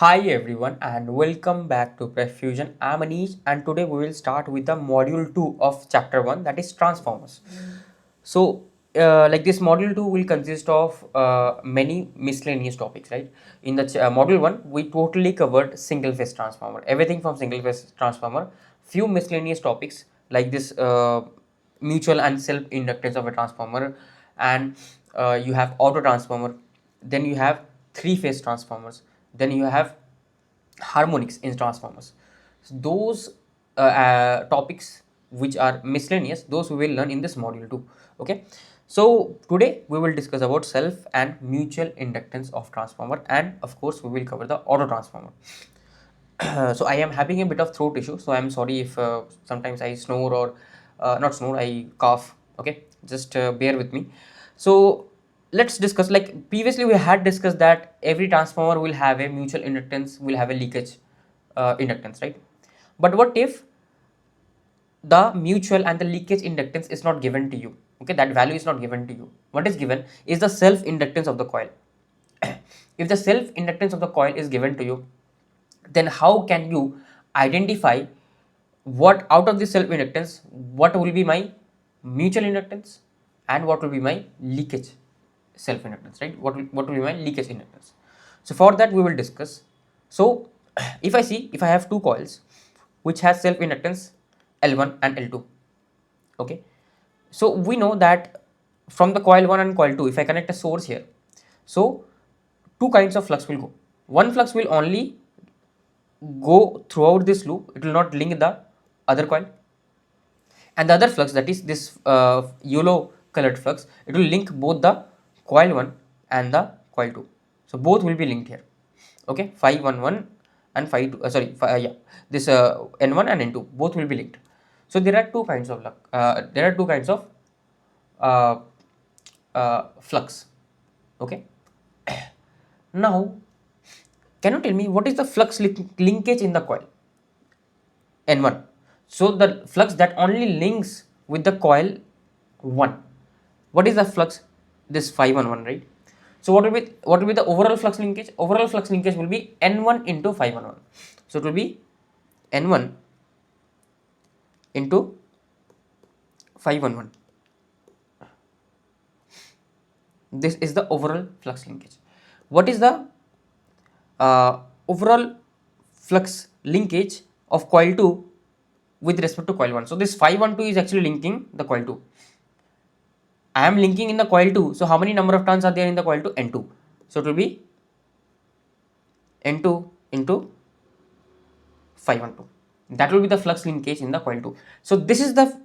Hi everyone and welcome back to PrepFusion. I'm Anish and today we will start with the module 2 of chapter 1, that is transformers. So like this module 2 will consist of many miscellaneous topics, right? In the module 1 we totally covered single phase transformer, everything from single phase transformer, few miscellaneous topics like this mutual and self inductance of a transformer, and you have auto transformer, then you have three phase transformers, then you have harmonics in transformers. So those topics which are miscellaneous, those we will learn in this module too. Okay, so today we will discuss about self and mutual inductance of transformer, and of course we will cover the auto transformer. So I am having a bit of throat issue, so I am sorry if sometimes I snore or not snore, I cough. Okay, just bear with me. So let's discuss, like previously we had discussed that every transformer will have a mutual inductance, will have a leakage inductance, right? But what if the mutual and the leakage inductance is not given to you? Okay, that value is not given to you. What is given is the self inductance of the coil. If the self inductance of the coil is given to you, then how can you identify what out of the self inductance, what will be my mutual inductance and what will be my leakage self inductance, right? What will be my leakage inductance? So for that we will discuss. So if I have two coils which has self inductance L1 and L2, okay, so we know that from the coil 1 and coil 2, if I connect a source here, so two kinds of flux will go. One flux will only go throughout this loop, it will not link the other coil, and the other flux, that is this yellow colored flux, it will link both the coil 1 and the coil 2. So both will be linked here. Okay, phi 1 and phi 2, yeah, this n1 and n2 both will be linked. So there are two kinds of uh, flux. Okay, now can you tell me what is the flux linkage in the coil N1? So the flux that only links with the coil 1. What is the flux? This phi 1, right? So what will be the overall flux linkage? Overall flux linkage will be N1 into phi 1. So it will be N1 into phi 1. This is the overall flux linkage. What is the overall flux linkage of coil 2 with respect to coil 1? So this phi 1 2 is actually linking the coil 2. I am linking in the coil 2. So how many number of turns are there in the coil 2? N2. So it will be N2 into phi 1 2. That will be the flux linkage in the coil 2. So this is the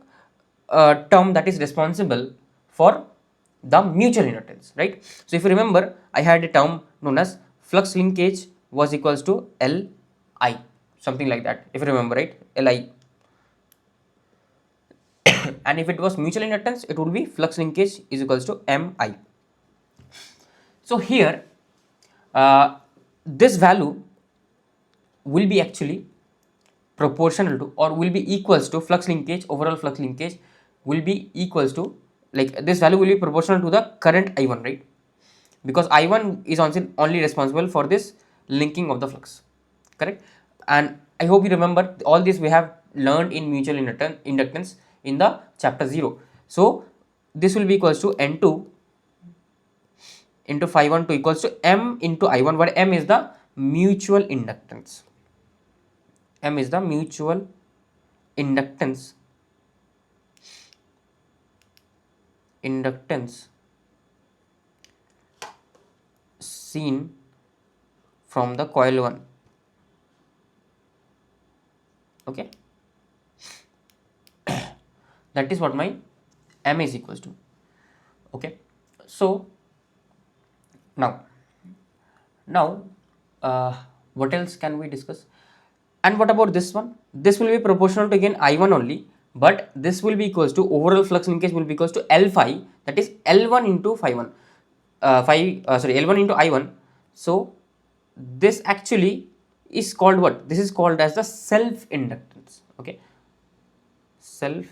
term that is responsible for the mutual inductance, right? So if you remember, I had a term known as flux linkage was equals to Li, something like that, if you remember, right? Li. And if it was mutual inductance, it would be flux linkage is equals to Mi. So here this value will be actually proportional to, or will be equals to, flux linkage, overall flux linkage will be equals to, like this value will be proportional to the current I1, right? Because I1 is only responsible for this linking of the flux, correct? And I hope you remember all this we have learned in mutual inductance in the chapter 0. So this will be equals to N2 into phi 1 2 equals to M into I1, where M is the mutual inductance. M is the mutual inductance seen from the coil 1. Okay, that is what my M is equals to. Okay, so now what else can we discuss? And what about this one? This will be proportional to again I1 only, but this will be equals to, overall flux linkage will be equals to L phi, that is L1 into phi 1, L1 into I1. So this actually is called what? This is called as the self inductance. Okay, self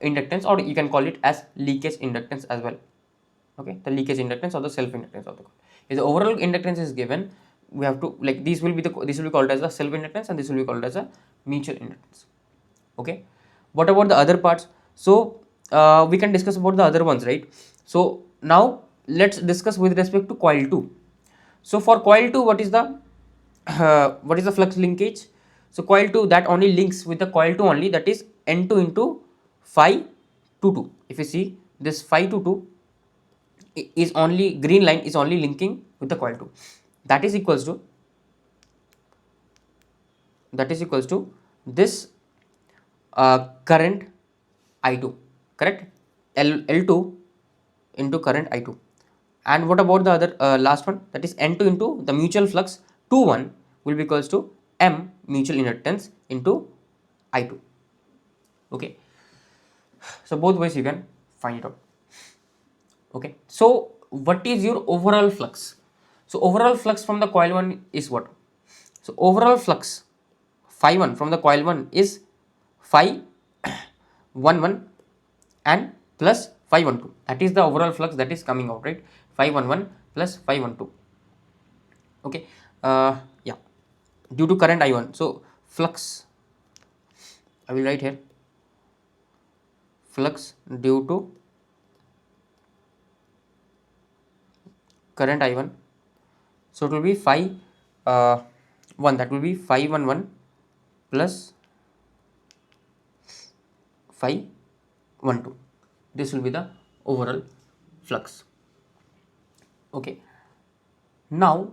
inductance, or you can call it as leakage inductance as well. Okay, the leakage inductance or the self inductance of the coil. If the overall inductance is given, we have to, like, this will be called as the self inductance and this will be called as a mutual inductance. Okay, what about the other parts? So we can discuss about the other ones, right? So now let's discuss with respect to coil 2. So for coil 2, what is the flux linkage? So coil 2, that only links with the coil 2 only, that is N2 into phi 2 2. If you see this phi 2 2 is only, green line is only linking with the coil 2, that is equals to this current I2, correct? L2 into current I2. And what about the other last one, that is N2 into the mutual flux 2 1 will be equals to M mutual inductance into I2. Okay, so both ways you can find it out. Okay, so what is your overall flux? So overall flux from the coil 1 is what? So overall flux phi 1 from the coil 1 is phi 1 1 and plus phi 1 2. That is the overall flux that is coming out, right? Phi 1 1 plus phi 1 2. Okay, yeah, due to current I1. So flux, I will write here, flux due to current I1. So it will be phi 1, that will be phi 1 1 plus phi 1 2. This will be the overall flux. Okay, now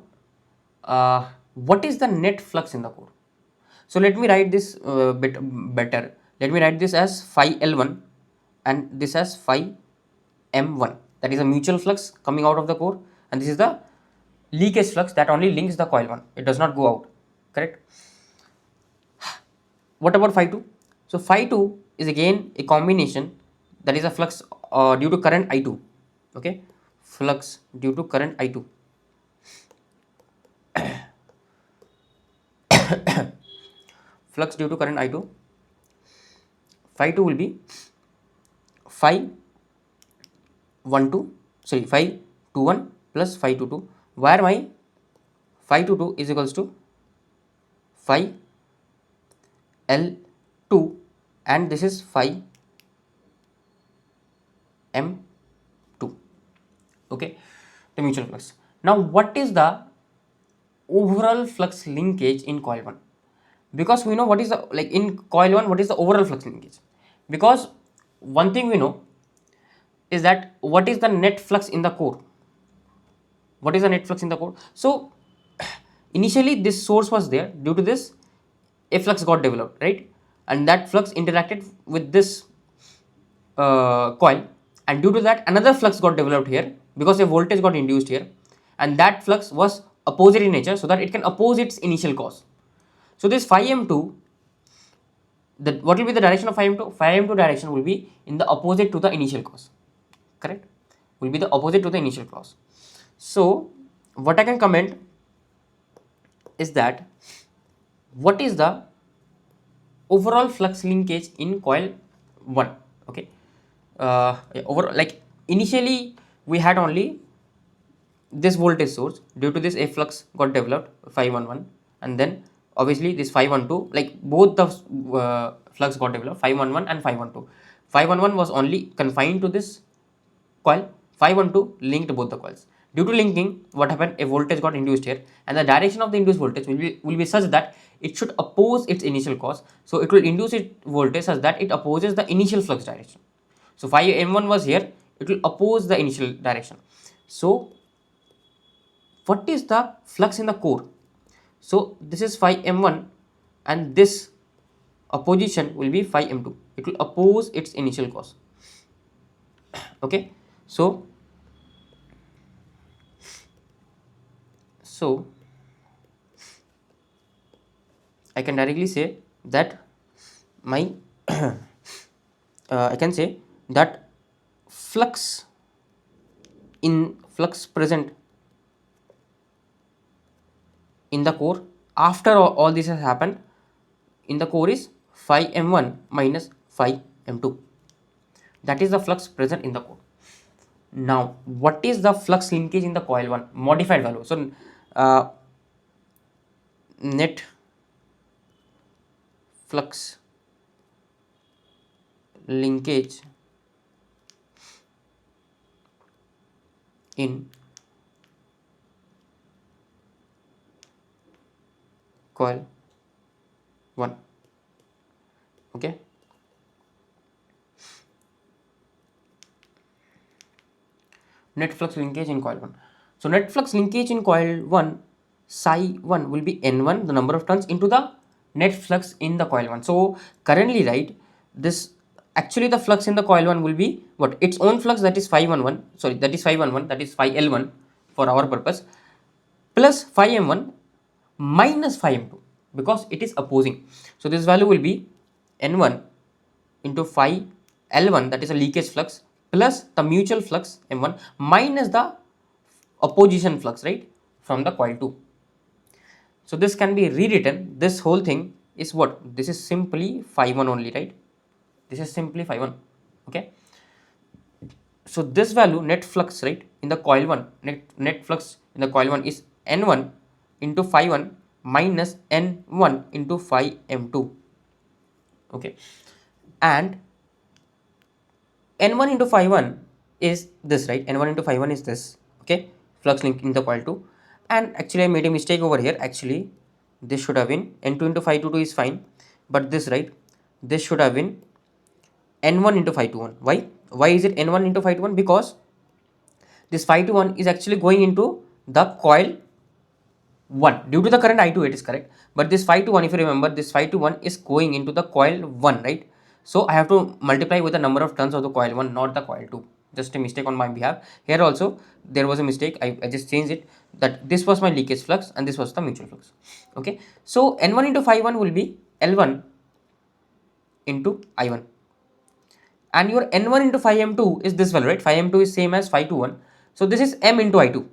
what is the net flux in the core? So let me write this bit better. Let me write this as phi L1 and this as phi M1. That is a mutual flux coming out of the core, and this is the leakage flux that only links the coil 1. It does not go out, correct? What about phi 2? So phi 2 is again a combination, that is a flux due to current I2. Okay, flux due to current I2. Flux due to current I2. Phi 2 will be phi 1 2, sorry, phi 2 1 plus phi 2 2, where my phi 2 2 is equals to phi L2 and this is phi M2. Okay, the mutual flux. Now what is the overall flux linkage in coil 1? Because we know what is the, like, in coil 1 what is the overall flux linkage, because one thing we know is that what is the net flux in the core. What is the net flux in the core? So initially this source was there, due to this a flux got developed, right? And that flux interacted with this coil, and due to that another flux got developed here because a voltage got induced here, and that flux was opposite in nature so that it can oppose its initial cause. So this phi m2, what will be the direction of phi m2? Phi m2 direction will be in the opposite to the initial cause, correct? Will be the opposite to the initial cause. So what I can comment is that what is the overall flux linkage in coil 1? Okay, like initially we had only this voltage source, due to this a flux got developed phi 1 1, and then obviously this phi 1 2, like both the flux got developed phi 1 1 and phi 1 2. Phi 1 1 was only confined to this coil, phi 1 2 linked both the coils. Due to linking, what happened, a voltage got induced here, and the direction of the induced voltage will be such that it should oppose its initial cause. So it will induce its voltage such that it opposes the initial flux direction. So phi m1 was here, it will oppose the initial direction. So what is the flux in the core? So this is phi m1 and this opposition will be phi m2. It will oppose its initial cause. Okay, so I can directly say that my I can say that flux present in the core after all this has happened in the core is phi m1 minus phi m2. That is the flux present in the core. Now what is the flux linkage in the coil 1? Modified value. So net flux linkage in coil 1. Okay, net flux linkage in coil 1. So net flux linkage in coil 1, psi 1 will be N1, the number of turns, into the net flux in the coil 1. So currently, right, this actually the flux in the coil 1 will be what? Its own flux, that is phi 11, sorry, that is phi 11, that is phi L1 for our purpose, plus phi M1 minus phi M2 because it is opposing. So this value will be N1 into phi L1, that is a leakage flux, plus the mutual flux M1 minus the opposition flux, right, from the coil 2. So this can be rewritten. This whole thing is what? This is simply phi 1 only, right? This is simply phi 1. Okay. So this value, net flux, right, in the coil 1, net flux in the coil 1 is N1 into phi 1 minus N1 into phi M2. Okay. And N1 into phi 1 is this, right? N1 into phi 1 is this. Okay. Flux link in the coil 2. And actually I made a mistake over here. Actually this should have been N2 into phi 2 is fine. But this, right, this should have been N1 into phi 21. Why? Why is it N1 into phi 21? Because this phi 21 is actually going into the coil 1 due to the current I2, it is correct. But this phi 21, if you remember, this phi 21 is going into the coil 1, right? So I have to multiply with the number of turns of the coil 1, not the coil 2. Just a mistake on my behalf. Here also there was a mistake. I just changed it, that this was my leakage flux and this was the mutual flux. Okay. So N1 into phi 1 will be L1 into I1. And your N1 into phi M2 is this value, right? Phi M2 is same as phi 21. So this is M into I2.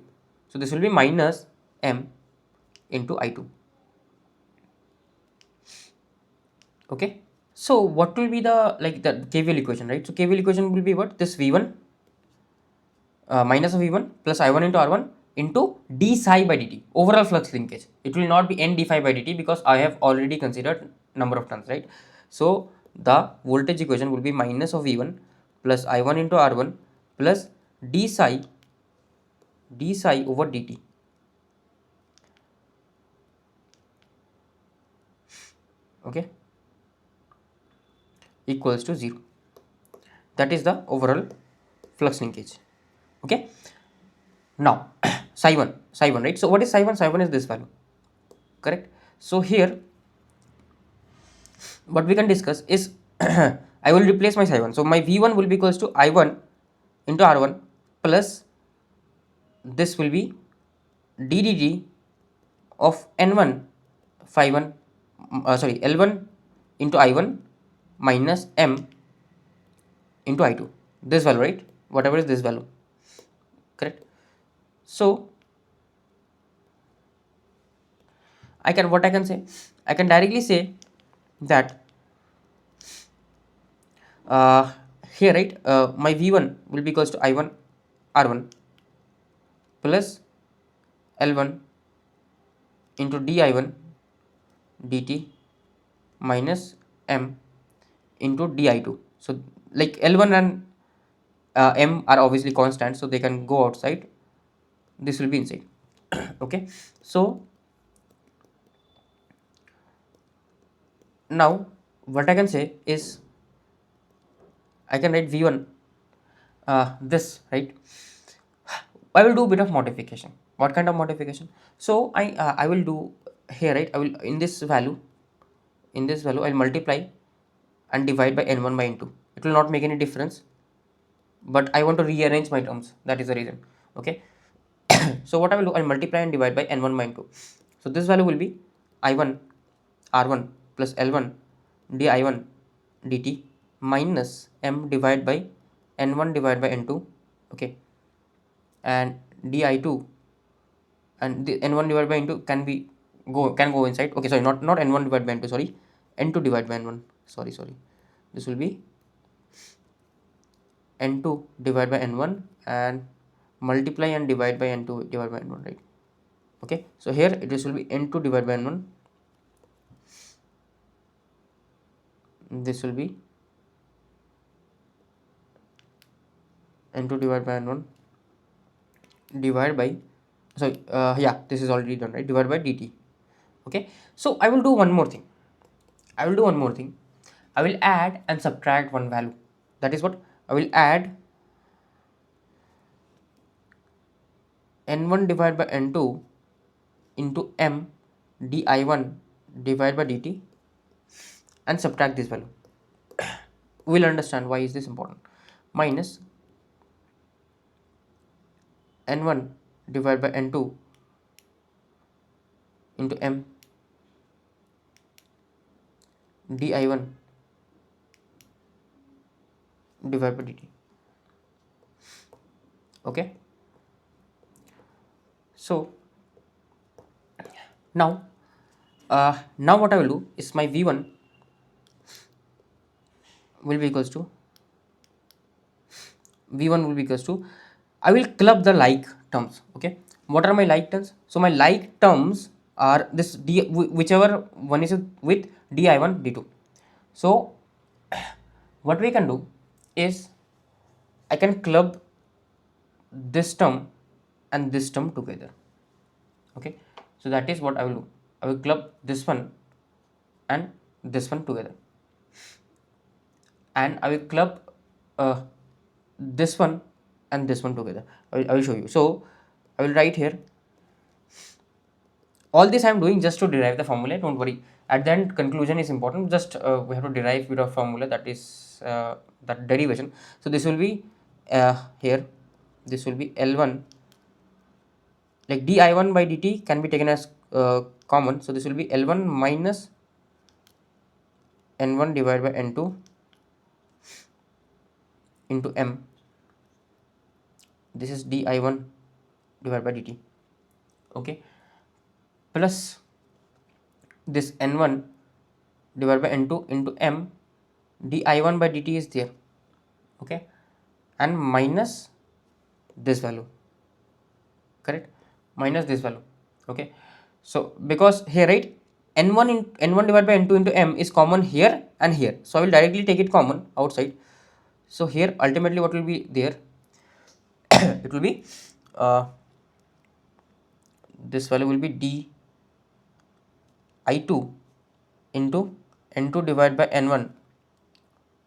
So this will be minus M into I2. Okay. So what will be the, like, the KVL equation, right? So KVL equation will be what? This V1 minus of V1 plus I1 into R1 into d psi by dt, overall flux linkage. It will not be n d phi by dt because I have already considered number of turns, right? So the voltage equation will be minus of V1 plus I1 into R1 plus d psi over dt. Okay, equals to 0. That is the overall flux linkage. Okay. Now psi 1, right? So what is psi 1? Psi 1 is this value, correct? So here what we can discuss is I will replace my psi 1. So my V1 will be equals to I1 into R1 plus this will be ddt of N1 phi 1 sorry L1 into I1 minus M into I2, this value, right? Whatever is this value, correct? So I can, what I can say, I can directly say that here, right, my V1 will be equals to I1 R1 plus L1 into di1 dt minus M into di2. So like L1 and M are obviously constant, so they can go outside, this will be inside. Okay, so now what I can say is I can write V1 this, right? I will do a bit of modification. What kind of modification? So I will do here, right? I will, in this value I'll multiply and divide by n1 by n2. It will not make any difference, but I want to rearrange my terms, that is the reason. Okay. So what I will do, I'll multiply and divide by n1 by n2. So this value will be I1 R1 plus L1 di1 dt minus M divided by n1 divided by n2. Okay, and di2 and the n1 divided by n2 can go inside. Okay, sorry, not n1 divided by n2, sorry, n2 divided by n1, sorry, this will be n2 divided by n1 and multiply and divide by n2 divided by n1, right? Okay, so here it will be n2 divided by n1 this will be N2 divided by N1 divided by, sorry, yeah, this is already done, right, divided by dt. Okay, so I will do one more thing. I will add and subtract one value. That is what I will add: n1 divided by n2 into m di1 divided by dt, and subtract this value. We will understand why is this important. Minus n1 divided by n2 into m di1 divided by dt. Okay, so now now what I will do is my v1 will be equals to I will club the like terms. Okay, what are my like terms? So my like terms are this d, whichever one is with di1 d2. So what we can do is I can club this term and this term together. Okay, so that is what I will do. I will club this one and this one together, and I will club this one and this one together. I will show you. So I will write here. All this I am doing just to derive the formula. Don't worry. At the end, conclusion is important. Just we have to derive bit of formula, that is that derivation. So this will be here. This will be L1, like di1 by dt can be taken as common. So this will be L1 minus n1 divided by n2 into m. This is di1 divided by dt. Okay, plus this n1 divided by n2 into m di1 by dt is there. Okay, and minus this value, correct, minus this value. Okay, so because here, right, n1 divided by n2 into m is common here and here, so I will directly take it common outside. So here ultimately what will be there? It will be this value will be di2 into n2 divided by n1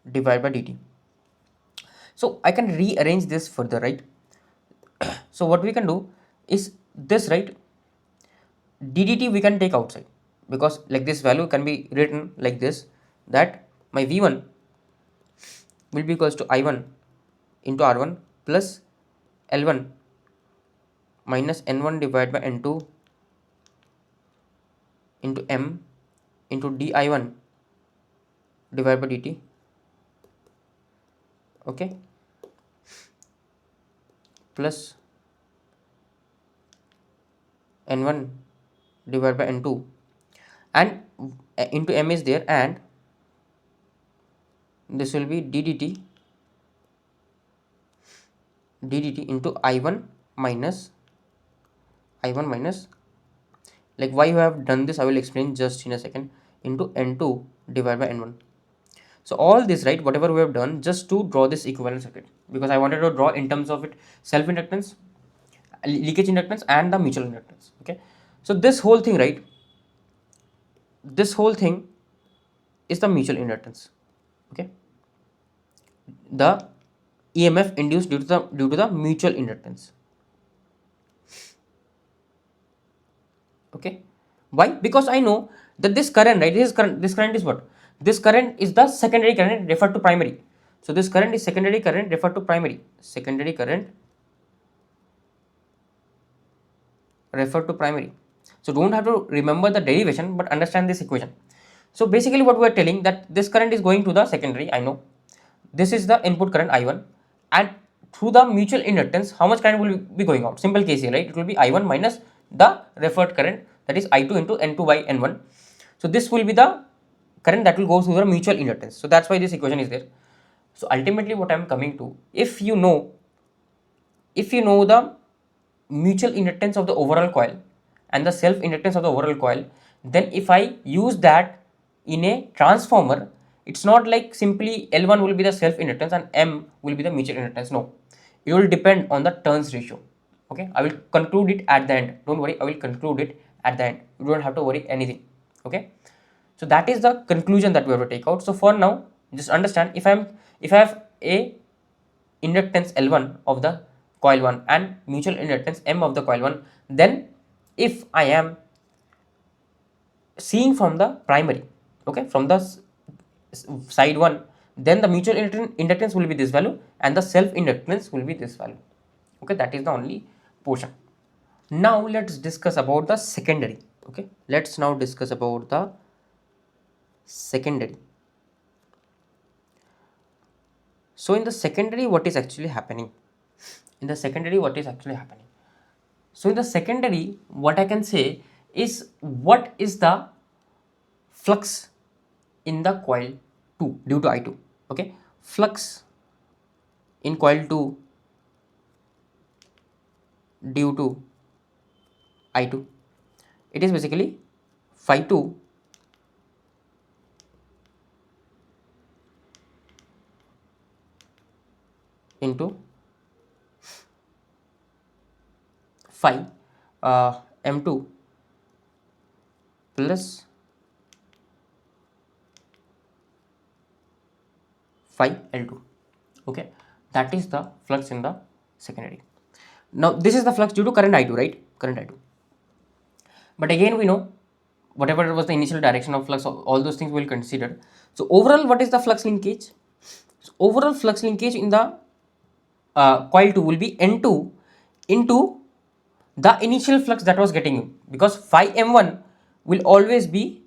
divided by dt. So I can rearrange this further, right? So what we can do is this, right, ddt we can take outside, because like this value can be written like this, that my v1 will be equals to I1 into R1 plus L1 minus N1 divided by N2 into M into di1 divided by dt. Okay, plus N1 divided by N2 and into M is there, and this will be ddt into I1 minus like why you have done this I will explain just in a second, into N2 divided by N1. So all this, right, whatever we have done just to draw this equivalent circuit, because I wanted to draw in terms of it self inductance, leakage inductance and the mutual inductance. Okay, so this whole thing, right, this whole thing is the mutual inductance. Okay, the EMF induced due to the mutual inductance. Okay, why? Because I know that this current, right, this current is what? This current is the secondary current referred to primary. So this current is secondary current referred to primary. Secondary current referred to primary. So don't have to remember the derivation, but understand this equation. So basically what we are telling, that this current is going to the secondary, I know. This is the input current I1, and through the mutual inductance, how much current will be going out? Simple case here, right? It will be I1 minus the referred current, that is I2 into N2 by N1. So this will be the current that will go through the mutual inductance. So that's why this equation is there. So ultimately what I am coming to, if you know the mutual inductance of the overall coil and the self inductance of the overall coil, then if I use that in a transformer, It's not like simply L1 will be the self inductance and M will be the mutual inductance. No, it will depend on the turns ratio. Okay, I will conclude it at the end. Don't worry, I will conclude it at the end. You don't have to worry anything. Okay, so that is the conclusion that we have to take out. So for now, just understand, if I have a inductance L1 of the coil 1 and mutual inductance M of the coil 1, then if I am seeing from the primary, okay, from the side 1, then the mutual inductance will be this value and the self inductance will be this value. Okay, that is the only portion. Now let's discuss about the secondary. Okay, let's now discuss about the secondary. So in the secondary, what is actually happening? In the secondary, what is actually happening? So in the secondary, what I can say is, what is the flux in the coil 2 due to I2. Okay, flux in coil 2 due to I2, it is basically phi 2 into phi M2 plus phi L2. Okay, that is the flux in the secondary. Now this is the flux due to current I2, right? Current I2. But again, we know whatever was the initial direction of flux, all those things we'll consider. So overall, what is the flux linkage? So overall flux linkage in the coil 2 will be N2 into the initial flux that was getting you, because phi M1 will always be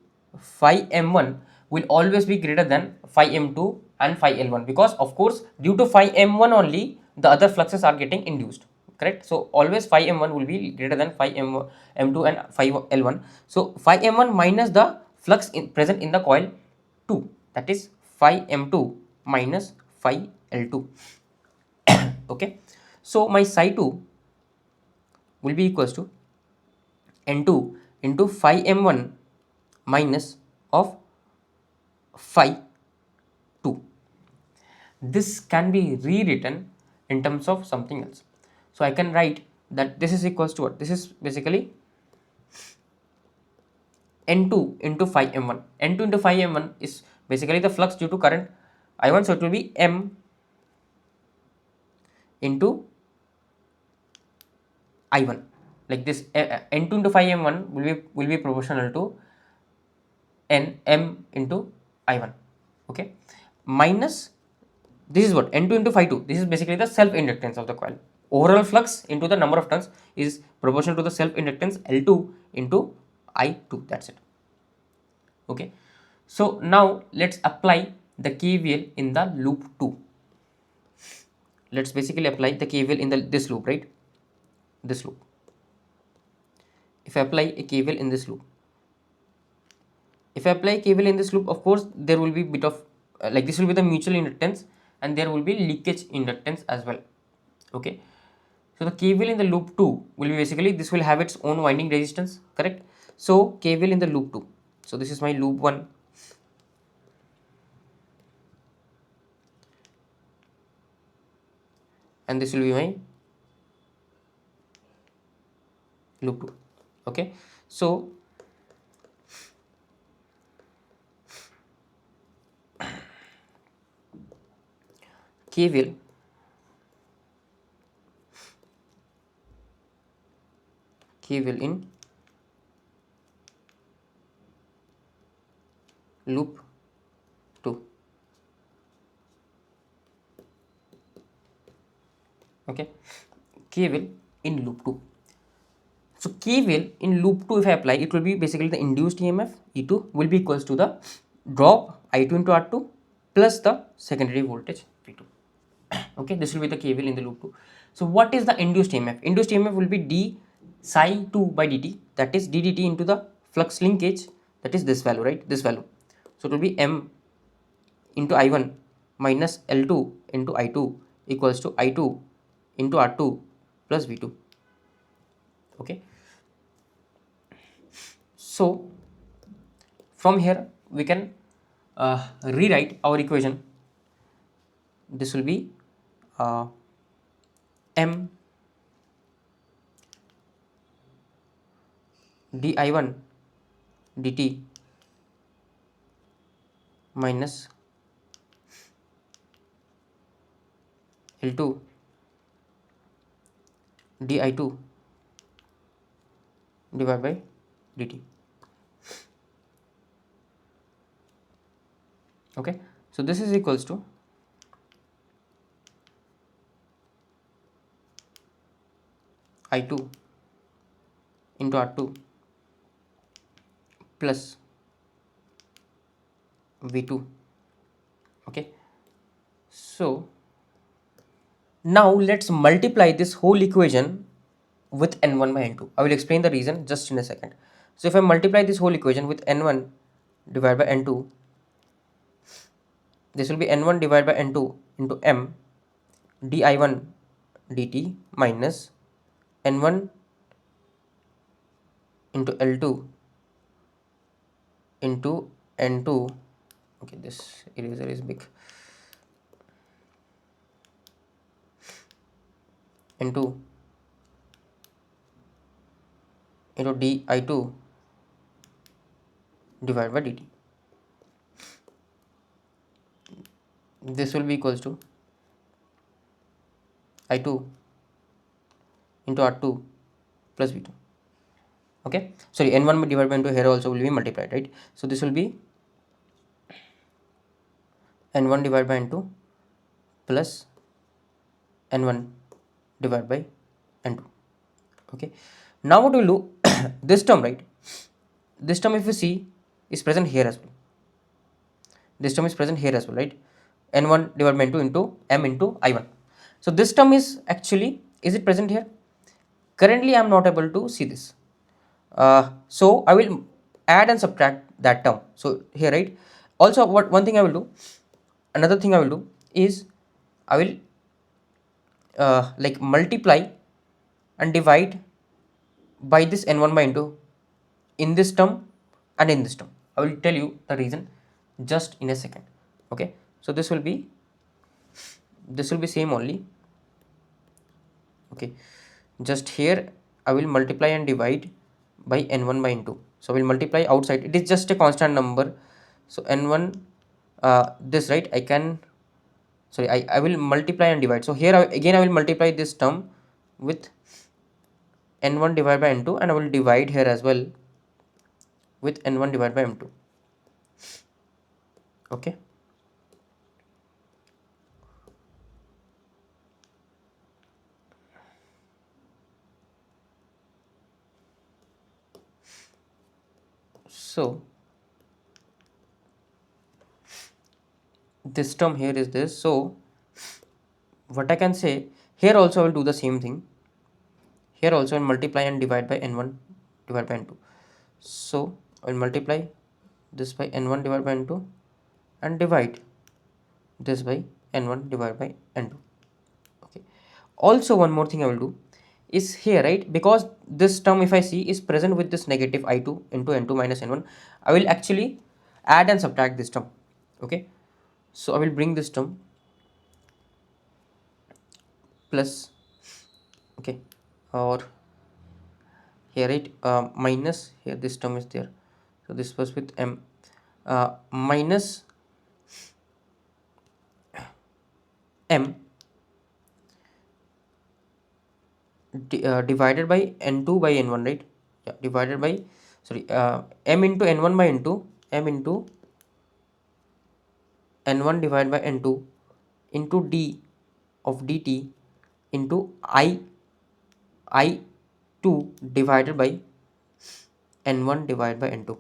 greater than phi M2 and phi L1, because of course due to phi M1 only the other fluxes are getting induced, correct? So always phi M1 will be greater than phi M2 and phi L1. So phi M1 minus the flux present in the coil 2, that is phi M2 minus phi L2. Okay, so my psi 2 will be equals to N2 into phi M1 minus of phi 2. This can be rewritten in terms of something else. So I can write that this is equals to what? This is basically N2 into phi M1. N2 into phi M1 is basically the flux due to current I1. So it will be M into I1. Like this, N2 into phi M1 will be proportional to M into I1. Okay, minus this is what? N2 into phi 2. This is basically the self inductance of the coil. Overall flux into the number of turns is proportional to the self inductance L2 into I2. That's it. Okay, so now let's apply the KVL in the loop 2. Let's basically apply the KVL in this loop, right? This loop. If I apply a KVL in this loop, of course there will be bit of like this will be the mutual inductance and there will be leakage inductance as well. Okay, so the KVL in the loop 2 will be basically, this will have its own winding resistance, correct? So KVL in the loop 2, so this is my loop 1, and this will be my loop 2. Okay, so KVL in loop 2. Okay, KVL in loop 2. So KVL in loop 2, if I apply, it will be basically the induced EMF E2 will be equals to the drop I2 into R2 plus the secondary voltage V2. Okay, this will be the KVL in the loop 2. So what is the induced EMF? Induced EMF will be d psi 2 by dt, that is d dt into the flux linkage, that is this value, right? This value. So it will be M into I1 minus L2 into I2 equals to I2 into R2 plus V2. Okay, so from here we can rewrite our equation, this will be m di1 dt minus L2 di2 divided by dt. Okay, so this is equals to I2 into R2 plus V2. Okay, so now let's multiply this whole equation with n1 by n2. I will explain the reason just in a second. So if I multiply this whole equation with n1 divided by n2, this will be n1 divided by n2 into m di1 dt minus n1 into L2 into n2. Okay, this eraser is big. N2 into di2 divided by dt. This will be equals to I2 into R2 plus V2. Okay, sorry, n1 divided by n2 here also will be multiplied, right? So this will be n1 divided by n2 plus n1 divided by n2. Okay, now what we'll do, this term, right? This term, if you see, is present here as well. This term is present here as well, right? n1 divided by n2 into m into I1. So this term is actually, is it present here? Currently I am not able to see this. So I will add and subtract that term. So here, right? Also, what one thing I will do, another thing I will do is I will like multiply and divide by this n1 by n2 in this term and in this term. I will tell you the reason just in a second. Okay, so this will be same only. Okay, just here I will multiply and divide by n1 by n2. So I will multiply outside, it is just a constant number. So n1 this, right, I can, sorry, I will multiply and divide. So here again I will multiply this term with n1 divided by n2 and I will divide here as well with n1 divided by m2. Okay, so this term here is this. So what I can say, here also I will do the same thing. Here also I will multiply and divide by n1 divided by n2. So I will multiply this by n1 divided by n2 and divide this by n1 divided by n2. Okay, also one more thing I will do is here, right, because this term if I see is present with this negative I2 into n2 minus n1, I will actually add and subtract this term. Okay, so I will bring this term plus, okay, or here, right, minus, here this term is there, so this was with m minus m divided by n2 by n1, right? Yeah, divided by, sorry, m into n1 by n2, m into n1 divided by n2 into d of dt into I2 divided by n1 divided by n2.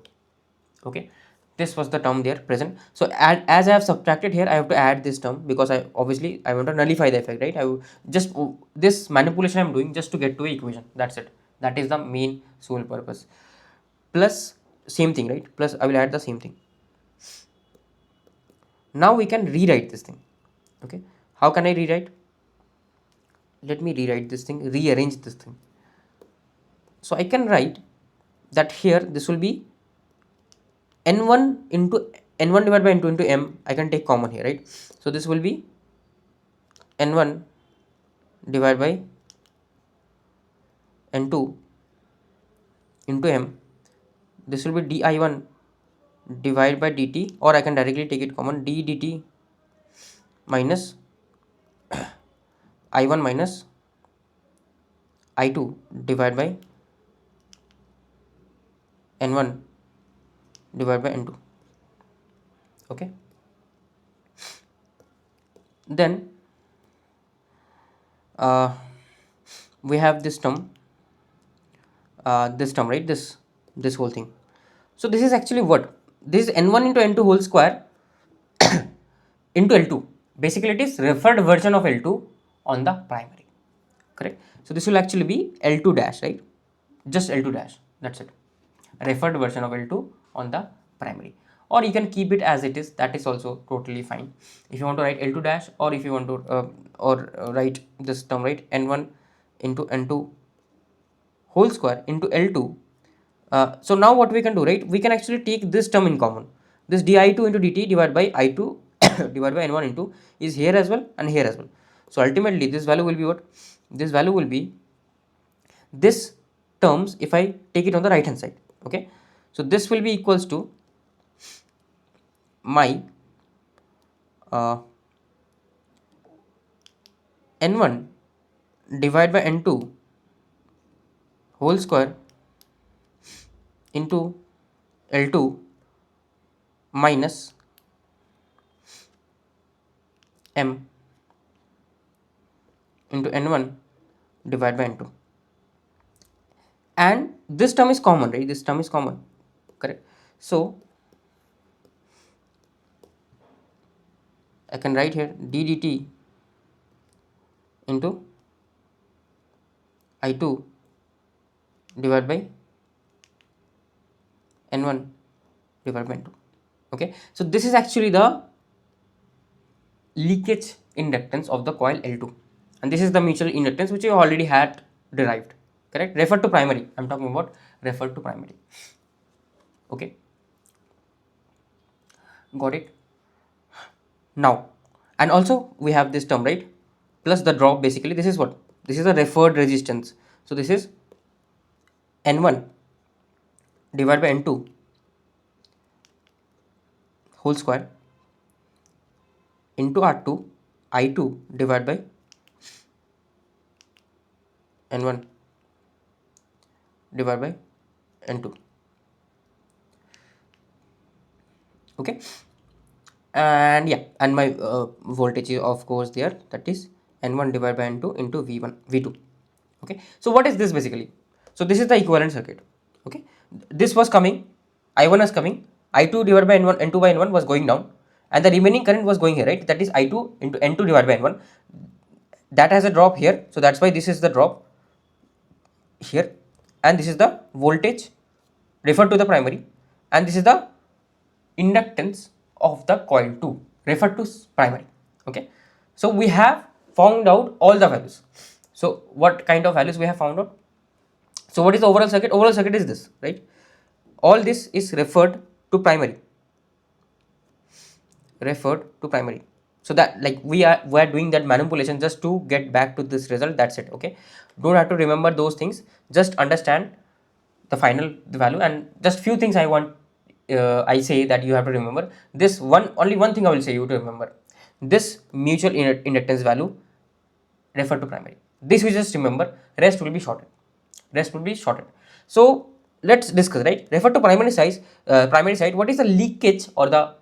Okay, this was the term there present. So as I have subtracted here, I have to add this term because I obviously I want to nullify the effect, right? I will just, this manipulation I am doing just to get to a equation, that's it. That is the main sole purpose. Plus same thing, right? Plus I will add the same thing. Now we can rewrite this thing. Okay, how can I rewrite? Let me rewrite this thing, rearrange this thing. So I can write that here this will be n1 into N1 divided by N2 into M, I can take common here, right? So this will be N1 divided by N2 into M. This will be di1 divided by dt, or I can directly take it common, d dt minus I1 minus I2 divided by N1 divided by N2. Okay. Then we have this term, right? This whole thing. So this is actually what? This is N1 into N2 whole square into L2. Basically, it is referred version of L2 on the primary. Correct. So this will actually be L2 dash, right? Just L2 dash. That's it. Referred version of L2 on the primary. Or you can keep it as it is. That is also totally fine. If you want to write L2 dash, or if you want to write this term, right? N1 into N2 whole square into L2. So now what we can do, right? We can actually take this term in common. This di2 into dt divided by I2 divided by N1 into is here as well and here as well. So ultimately this value will be what? This value will be this terms if I take it on the right hand side. Okay. So this will be equals to my N1 divided by N2 whole square into L2 minus M into N1 divided by N2. And this term is common, right? This term is common, correct? So I can write here d dt into I2 divided by N1 divided by N2. Okay, so this is actually the leakage inductance of the coil L2, and this is the mutual inductance which you already had derived, correct? Referred to primary. I'm talking about referred to primary. Okay, got it. Now, and also we have this term, right? Plus the drop. Basically, this is what? This is a referred resistance. So this is N1 divided by N2 whole square into R2 I2 divided by N1 divided by N2. Okay, and yeah, and my voltage is of course there, that is N1 divided by N2 into V2. Okay, so what is this basically? So this is the equivalent circuit. Okay, this was coming, I1 was coming, I2 divided by N1, N2 by N1 was going down, and the remaining current was going here, right? That is I2 into N2 divided by N1. That has a drop here, so that's why this is the drop here, and this is the voltage referred to the primary, and this is the inductance of the coil 2 referred to primary. Okay, so we have found out all the values. So what kind of values we have found out? So what is the overall circuit? Overall circuit is this, right? All this is referred to primary, referred to primary. So that, like, we are doing that manipulation just to get back to this result. That's it. Okay, don't have to remember those things, just understand the final value. And just few things I want, I say that you have to remember. This one, only one thing I will say you to remember: this mutual inductance value referred to primary. This we just remember, rest will be shorted. So let's discuss, right? Refer to primary side, what is the leakage or the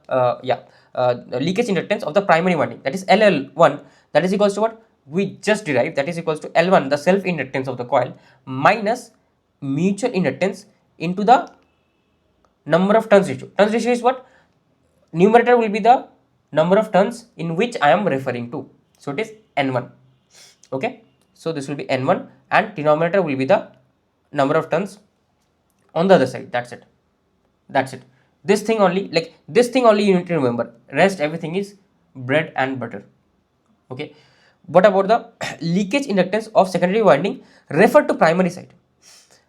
leakage inductance of the primary winding? That is LL1. That is equals to what we just derived, that is equals to L1, the self inductance of the coil, minus mutual inductance into the number of turns ratio. Turns ratio is what? Numerator will be the number of turns in which I am referring to, so it is N1. Okay, so this will be N1, and denominator will be the number of turns on the other side. That's it. This thing only, you need to remember. Rest everything is bread and butter. Okay, what about the leakage inductance of secondary winding referred to primary side?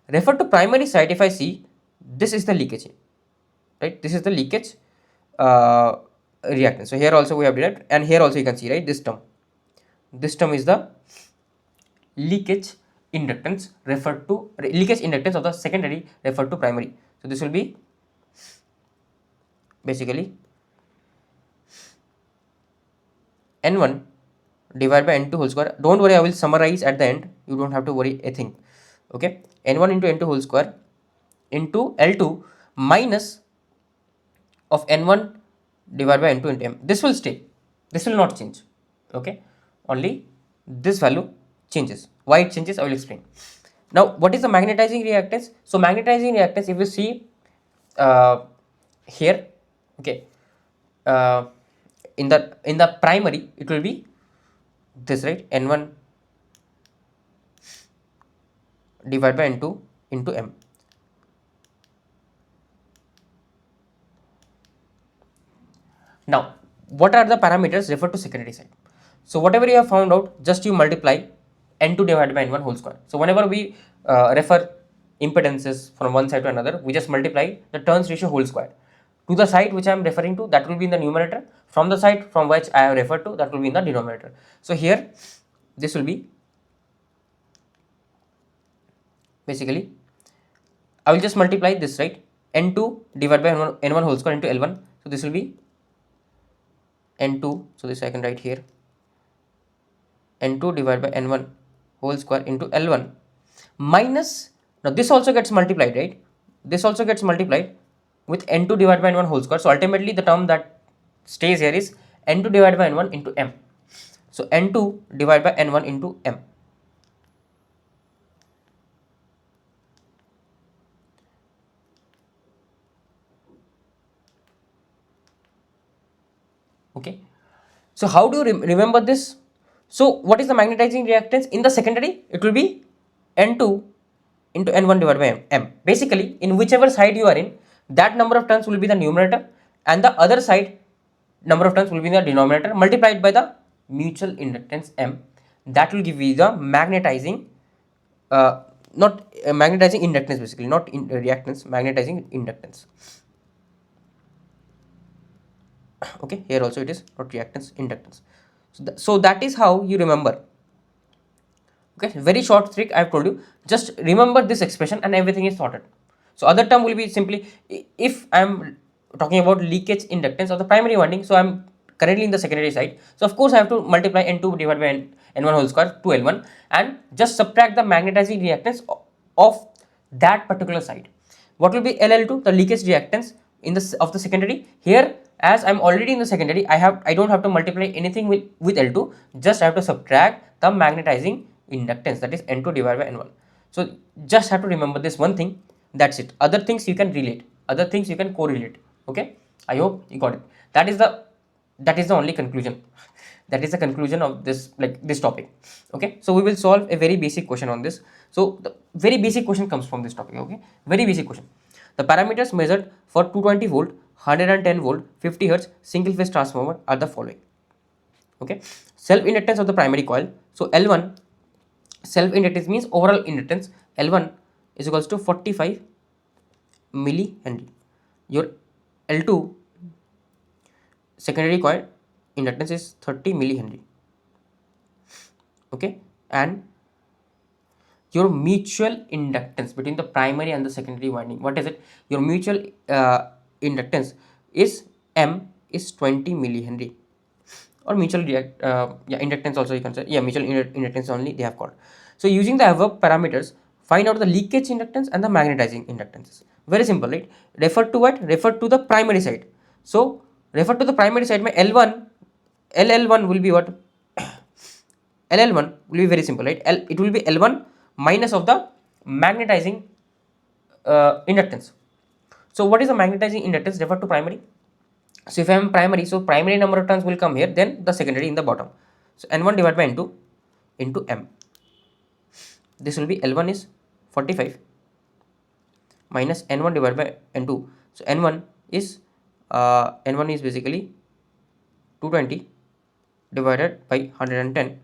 Referred to primary side, if I see, this is the leakage, right? This is the leakage uh, reactance. So here also we have derived, and here also you can see, right, this term is the leakage inductance referred to leakage inductance of the secondary referred to primary. So this will be basically n1 divided by n2 whole square. Don't worry, I will summarize at the end. You don't have to worry a thing. Okay, n1 into n2 whole square into L2 minus of n1 divided by n2 into m. This will stay. This will not change. Okay, only this value changes. Why it changes, I will explain. Now, what is the magnetizing reactance? So, magnetizing reactance, if you see here, okay, uh, in the primary, it will be this, right, n1 divided by n2 into m. Now, what are the parameters referred to secondary side? So, whatever you have found out, just you multiply n2 divided by n1 whole square. So, whenever we refer impedances from one side to another, we just multiply the turns ratio whole square. To the side which I am referring to, that will be in the numerator. From the side from which I have referred to, that will be in the denominator. So, here this will be basically, I will just multiply this, right, n2 divided by n1 whole square into L1. So, this will be n2, so this I can write here, n2 divided by n1 whole square into L1 minus, now this also gets multiplied, right, this also gets multiplied with n2 divided by n1 whole square. So, ultimately the term that stays here is n2 divided by n1 into m. So, n2 divided by n1 into m. Okay. So, how do you remember this? So, what is the magnetizing reactance in the secondary? It will be n2 into n1 divided by m. Basically, in whichever side you are in, that number of turns will be the numerator, and the other side number of turns will be the denominator multiplied by the mutual inductance m. That will give you the magnetizing, not magnetizing inductance, basically, not reactance, magnetizing inductance. Okay, here also it is not reactance, inductance. So that is how you remember. Okay, very short trick I have told you. Just remember this expression and everything is sorted. So other term will be simply, if I am talking about leakage inductance of the primary winding, so I am currently in the secondary side. So of course I have to multiply n2 divided by n1 whole square to L1 and just subtract the magnetizing reactance of that particular side. What will be LL2? The leakage reactance in the of the secondary. Here, as I'm already in the secondary, I don't have to multiply anything with L2. Just I have to subtract the magnetizing inductance, that is n2 divided by n1. So just have to remember this one thing. That's it. Other things you can relate. Other things you can correlate. Okay. I hope you got it. That is the only conclusion. That is the conclusion of this topic. Okay, so we will solve a very basic question on this. So the very basic question comes from this topic. Okay, very basic question. The parameters measured for 220 volt, 110 volt, 50 hertz single phase transformer are the following. Okay, self inductance of the primary coil. So L1, self inductance means overall inductance, L1 is equals to 45 millihenry. Your L2 secondary coil inductance is 30 millihenry. Okay, and your mutual inductance between the primary and the secondary winding, what is it? Your mutual inductance is M is 20 millihenry, or mutual inductance also you can say, mutual inductance only they have called. So using the above parameters, find out the leakage inductance and the magnetizing inductances. Very simple, right? Refer to what? Refer to the primary side. So refer to the primary side, my L1, LL1 will be what? LL1 will be very simple, right? It will be L1 minus of the magnetizing inductance. So what is the magnetizing inductance? Refer to primary. So if I am primary, so primary number of turns will come here, then the secondary in the bottom. So N1 divided by N2 into M. This will be L1 is 45 minus N1 divided by N2. So N1 is basically 220 divided by 110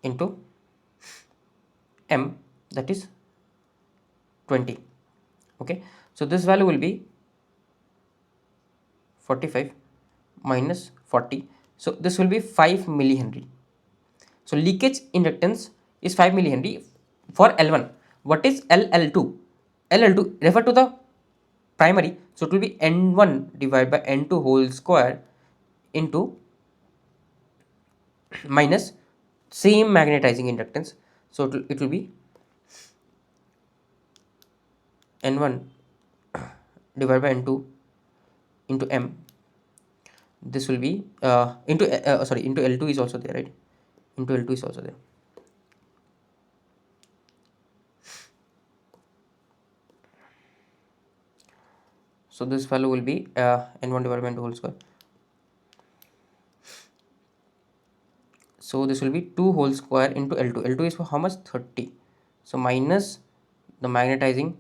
into M, that is 20. Okay, so this value will be 45 minus 40. So this will be 5 millihenry. So leakage inductance is 5 millihenry for L1. What is LL2? LL2 refer to the primary. So it will be N1 divided by N2 whole square into minus same magnetizing inductance. So it will be N1 divided by N2 into M. This will be into L2 is also there, right? Into L2 is also there. So this value will be N1 divided by N2 whole square. So this will be 2 whole square into L2. L2 is for how much? 30. So minus the magnetizing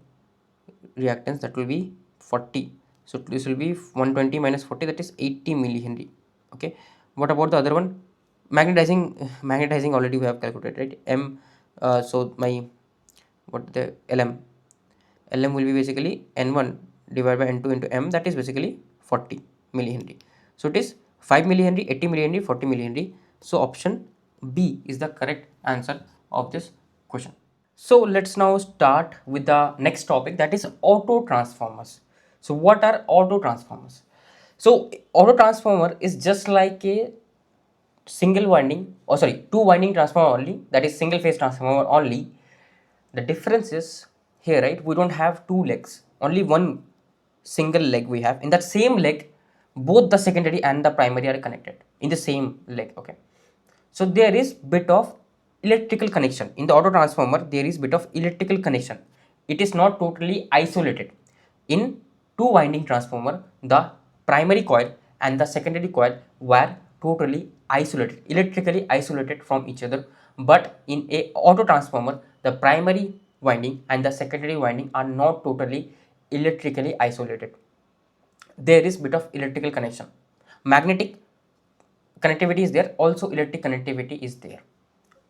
reactance, that will be 40. So this will be 120 minus 40, that is 80 millihenry. Okay. What about the other one? Magnetizing already we have calculated, right? M. So my what the LM will be basically N1 divided by N2 into M, that is basically 40 millihenry. So it is 5 millihenry, 80 millihenry, 40 millihenry. So option B is the correct answer of this question. So let's now start with the next topic, that is auto transformers. So what are auto transformers? So auto transformer is just like a single winding, or sorry, two winding transformer only, that is single phase transformer only. The difference is here, right? We don't have two legs, only one single leg we have. In that same leg, both the secondary and the primary are connected in the same leg. Okay. So there is bit of electrical connection in the auto transformer. There is bit of electrical connection. It is not totally isolated. In two winding transformer, the primary coil and the secondary coil were totally isolated, electrically isolated from each other. But in a auto transformer, the primary winding and the secondary winding are not totally electrically isolated. There is bit of electrical connection. Magnetic connectivity is there, also electric connectivity is there.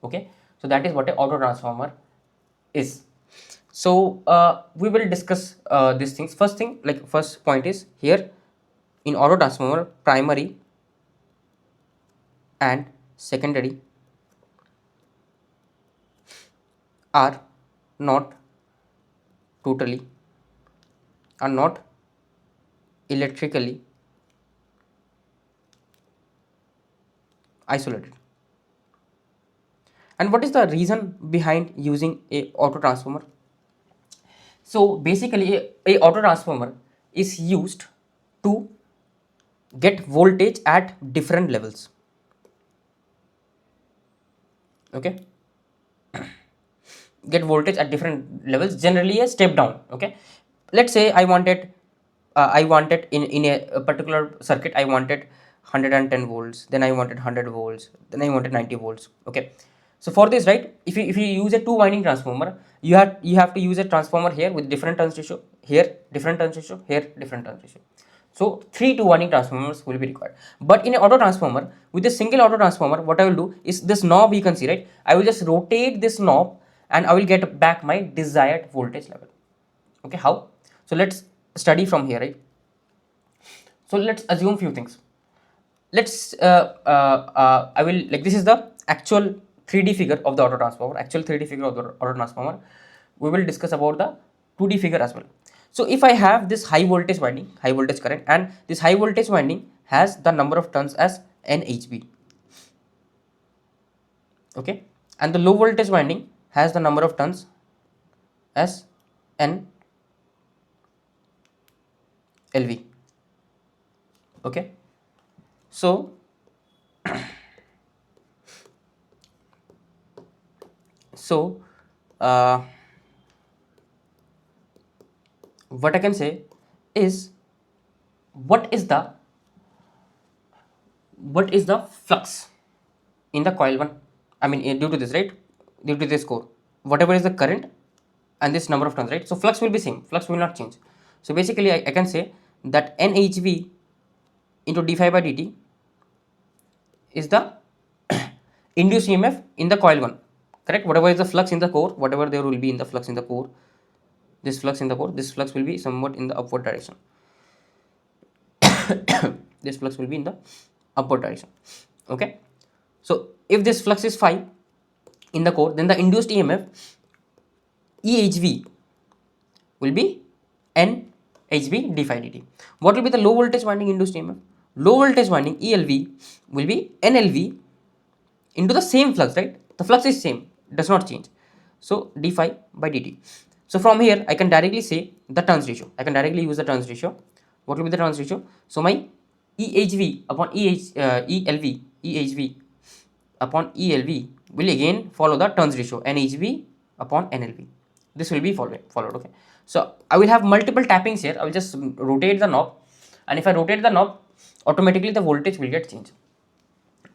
Okay, so that is what a auto transformer is. So we will discuss these things. First thing, like first point is here, in auto transformer, primary and secondary are not totally, are not electrically isolated. And what is the reason behind using a auto transformer? So basically a auto transformer is used to get voltage at different levels. Okay, get voltage at different levels, generally a step down. Okay, let's say I wanted in a particular circuit, I wanted 110 volts, then I wanted 100 volts, then I wanted 90 volts. Okay, so for this, right, if you use a two winding transformer, you have to use a transformer here with different turns ratio, here different turns ratio, here different turns ratio. So 3 two winding transformers will be required. But in an auto transformer, with a single auto transformer, what I will do is this knob you can see, right? I will just rotate this knob and I will get back my desired voltage level. Okay, how? So let's study from here, right? So let's assume few things. Let's I will, like, this is the actual 3D figure of the auto transformer, actual 3D figure of the auto transformer. We will discuss about the 2D figure as well. So if I have this high voltage winding, high voltage current, and this high voltage winding has the number of turns as NHB. Okay, and the low voltage winding has the number of turns as NLV. Okay, so so what I can say is, what is the flux in the coil 1? I mean, due to this, right, due to this core, whatever is the current and this number of turns, right, so flux will be same, flux will not change. So basically I can say that NHV into d phi by dt is the induced EMF in the coil 1, correct? Whatever is the flux in the core, whatever there will be in the flux in the core, this flux in the core, this flux will be somewhat in the upward direction. this flux will be in the upward direction. Okay, so if this flux is phi in the core, then the induced EMF EHV will be NHV d phi dt. What will be the low voltage winding induced EMF? Low voltage winding ELV will be NLV into the same flux, right? The flux is same, does not change. So d phi by dt. So from here I can directly say the turns ratio. I can directly use the turns ratio. What will be the turns ratio? So my EHV upon ELV upon ELV will again follow the turns ratio NHV upon NLV. This will be followed. Okay. So I will have multiple tappings here. I will just rotate the knob, and if I rotate the knob, automatically the voltage will get changed.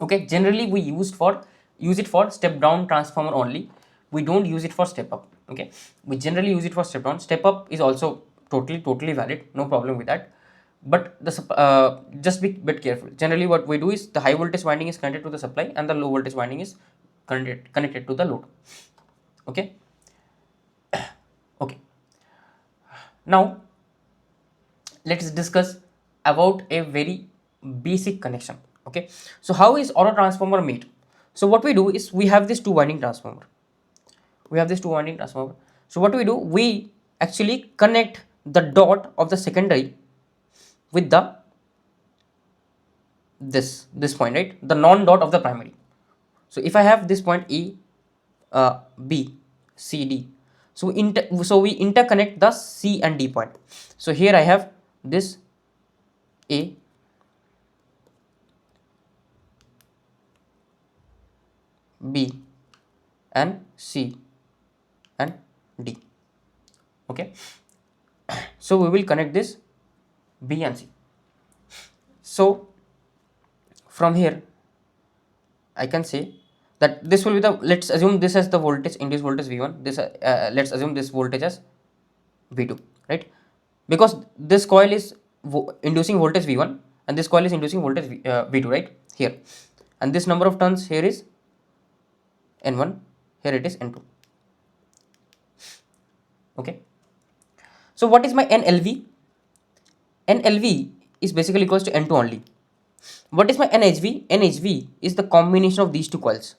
Okay, generally we use it for step down transformer only. We don't use it for step up. Okay, we generally use it for step down. Step up is also totally valid, no problem with that. But the just be bit careful. Generally what we do is the high voltage winding is connected to the supply and the low voltage winding is connected to the load. Okay. Okay, now let's discuss about a very basic connection. Okay, so how is auto transformer made? So what we do is we have this two winding transformer. So what we do, we actually connect the dot of the secondary with the this point, right, the non dot of the primary. So if I have this point A, B, C, D, so we interconnect the C and D point. So here I have this A, B and C and D. Okay, so we will connect this B and C. So from here I can say that this will be the, let's assume this as the voltage, induced voltage V1, this let's assume this voltage as V2, right, because this coil is inducing voltage V1 and this coil is inducing voltage V2, right, here, and this number of turns here is N1, here it is N2. Okay, so what is my NLV? NLV is basically equals to N2 only. What is my NHV? NHV is the combination of these two coils,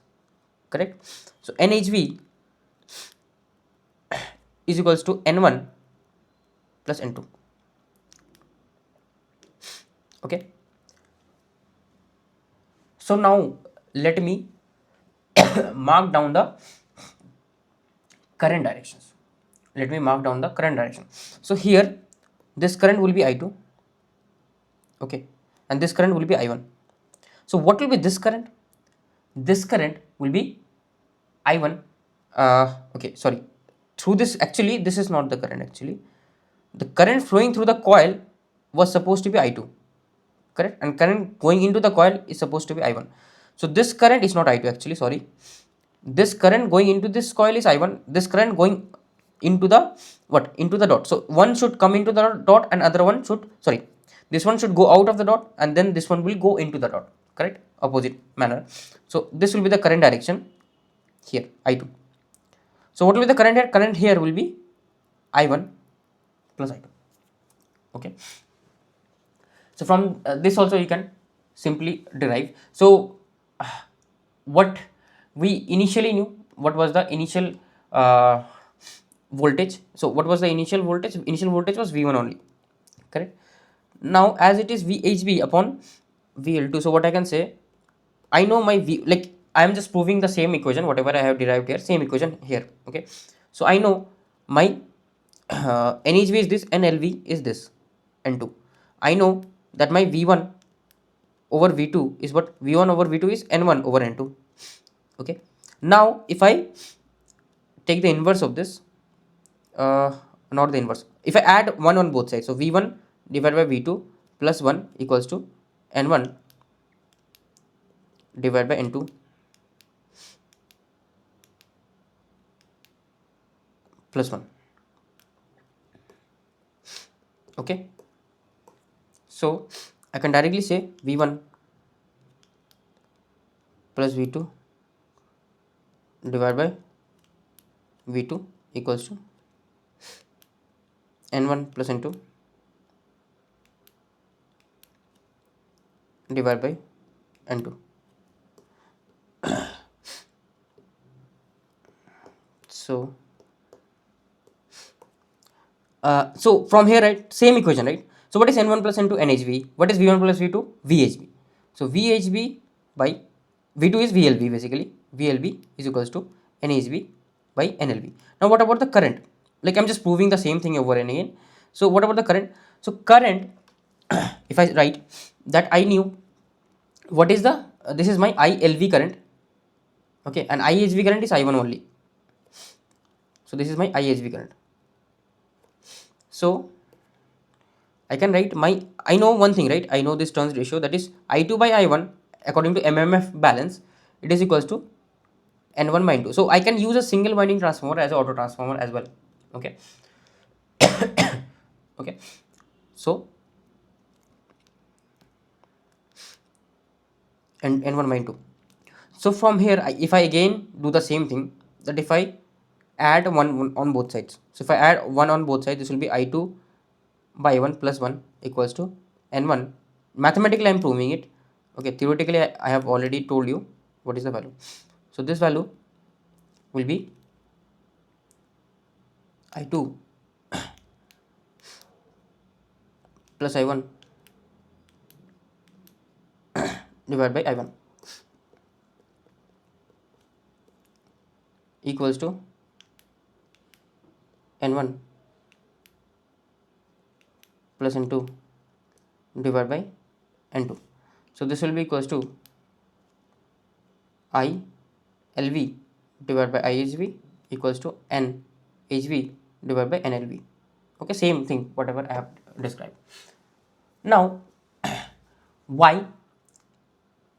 correct? So NHV is equals to N1 plus N2. Okay, so now let me mark down the current directions. So here this current will be I2, okay, and this current will be I1. So what will be this current? This current will be I1. Okay, sorry, through this, actually this is not the current. Actually the current flowing through the coil was supposed to be I2, correct, and current going into the coil is supposed to be I1. So this current is not I2 actually, sorry, this current going into this coil is I1, this current going into the into the dot. So one should come into the dot and other one should, sorry, this one should go out of the dot and then this one will go into the dot, correct, opposite manner. So this will be the current direction here, I2. So what will be the current here? Current here will be I1 plus I2. Okay, so from this also you can simply derive. So what we initially knew, what was the initial voltage? So what was the initial voltage? Initial voltage was V1 only, correct. Now as it is VHB upon VL2, so what I can say, I know my V, like I am just proving the same equation, whatever I have derived here, same equation here. Okay, so I know my NHV is this, NLV is this, N2. I know that my V1 over V2 is what? V1 over V2 is N1 over N2. Okay, now if I take the inverse of this, not the inverse, if I add 1 on both sides, so V1 divided by V2 plus 1 equals to N1 divided by N2 plus 1. Okay, so I can directly say V1 plus V2 divided by V2 equals to N1 plus N2 divided by N2. So from here, right, same equation, right? So what is N1 plus N2? NHV. What is V1 plus V2? VHV. So VHV by V2 is VLB basically. VLB is equals to NHV by NLB. Now what about the current? Like I'm just proving the same thing over and again. So what about the current? So current, if I write that, I knew what is the this is my ILV current, okay, and IHV current is I1 only. So this is my IHV current. So I can write my, I know one thing, right? I know this turns ratio, that is I2 by I1 according to MMF balance, it is equals to N1 by N2. So I can use a single winding transformer as an auto transformer as well. Okay. Okay. So and N1 by N2. So from here, if I again do the same thing, that if I add one on both sides, so if I add 1 on both sides, this will be I2 by 1 plus 1 equals to N1. Mathematically I am proving it. Okay, theoretically I have already told you what is the value. So this value will be I2 plus I1 divided by I1 equals to N1 plus N2 divided by N2. So this will be equals to I LV divided by IHV equals to N HV divided by NLV. Okay, same thing whatever I have described. Now why,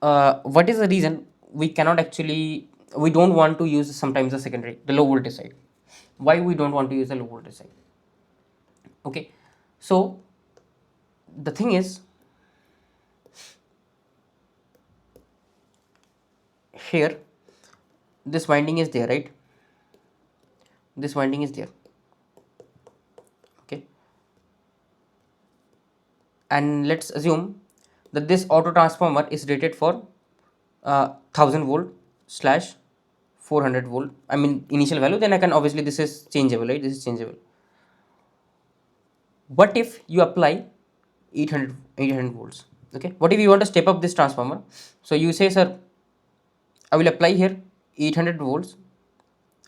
what is the reason we cannot actually, we don't want to use sometimes the secondary, the low voltage side? Why we don't want to use the low voltage side? Okay, so the thing is, here this winding is there, right? This winding is there, okay, and let's assume that this auto transformer is rated for 1000 volt slash 400 volt, I mean initial value, then I can obviously, this is changeable, right? This is changeable. What if you apply 800 volts? Okay, what if you want to step up this transformer? So you say, sir, I will apply here 800 volts.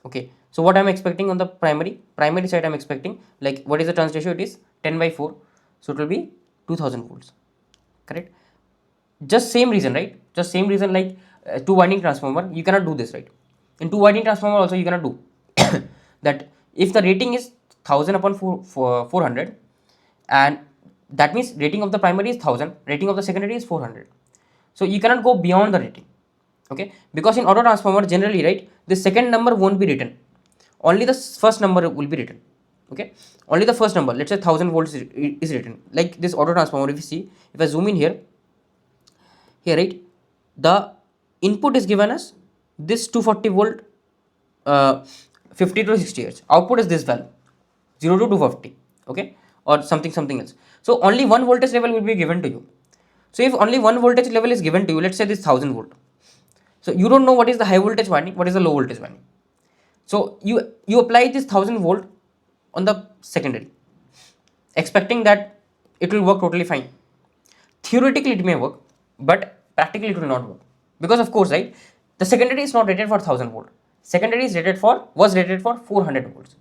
Okay, so what I'm expecting on the primary side, I'm expecting, like, what is the turns ratio? It is 10 by 4, so it will be 2000 volts, correct? Just same reason, right? Just same reason, like two winding transformer, you cannot do this, right? In two winding transformer also you cannot do that. If the rating is 1000 upon 400, and that means rating of the primary is 1000, rating of the secondary is 400, so you cannot go beyond the rating. Okay, because in auto transformer generally, right, the second number won't be written, only the first number will be written. Okay, only the first number, let's say 1000 volts is written. Like this auto transformer, if you see, if I zoom in here, right, the input is given as this 240 volt, 50 to 60 hertz. Output is this value, 0 to 240, okay, or something else. So only one voltage level will be given to you. So if only one voltage level is given to you, let's say this 1000 volt, so you don't know what is the high voltage winding, what is the low voltage winding. So you apply this 1000 volt on the secondary, expecting that it will work totally fine. Theoretically it may work, but practically it will not work, because of course, right, the secondary is not rated for 1000 volt. Secondary is was rated for 400 volts,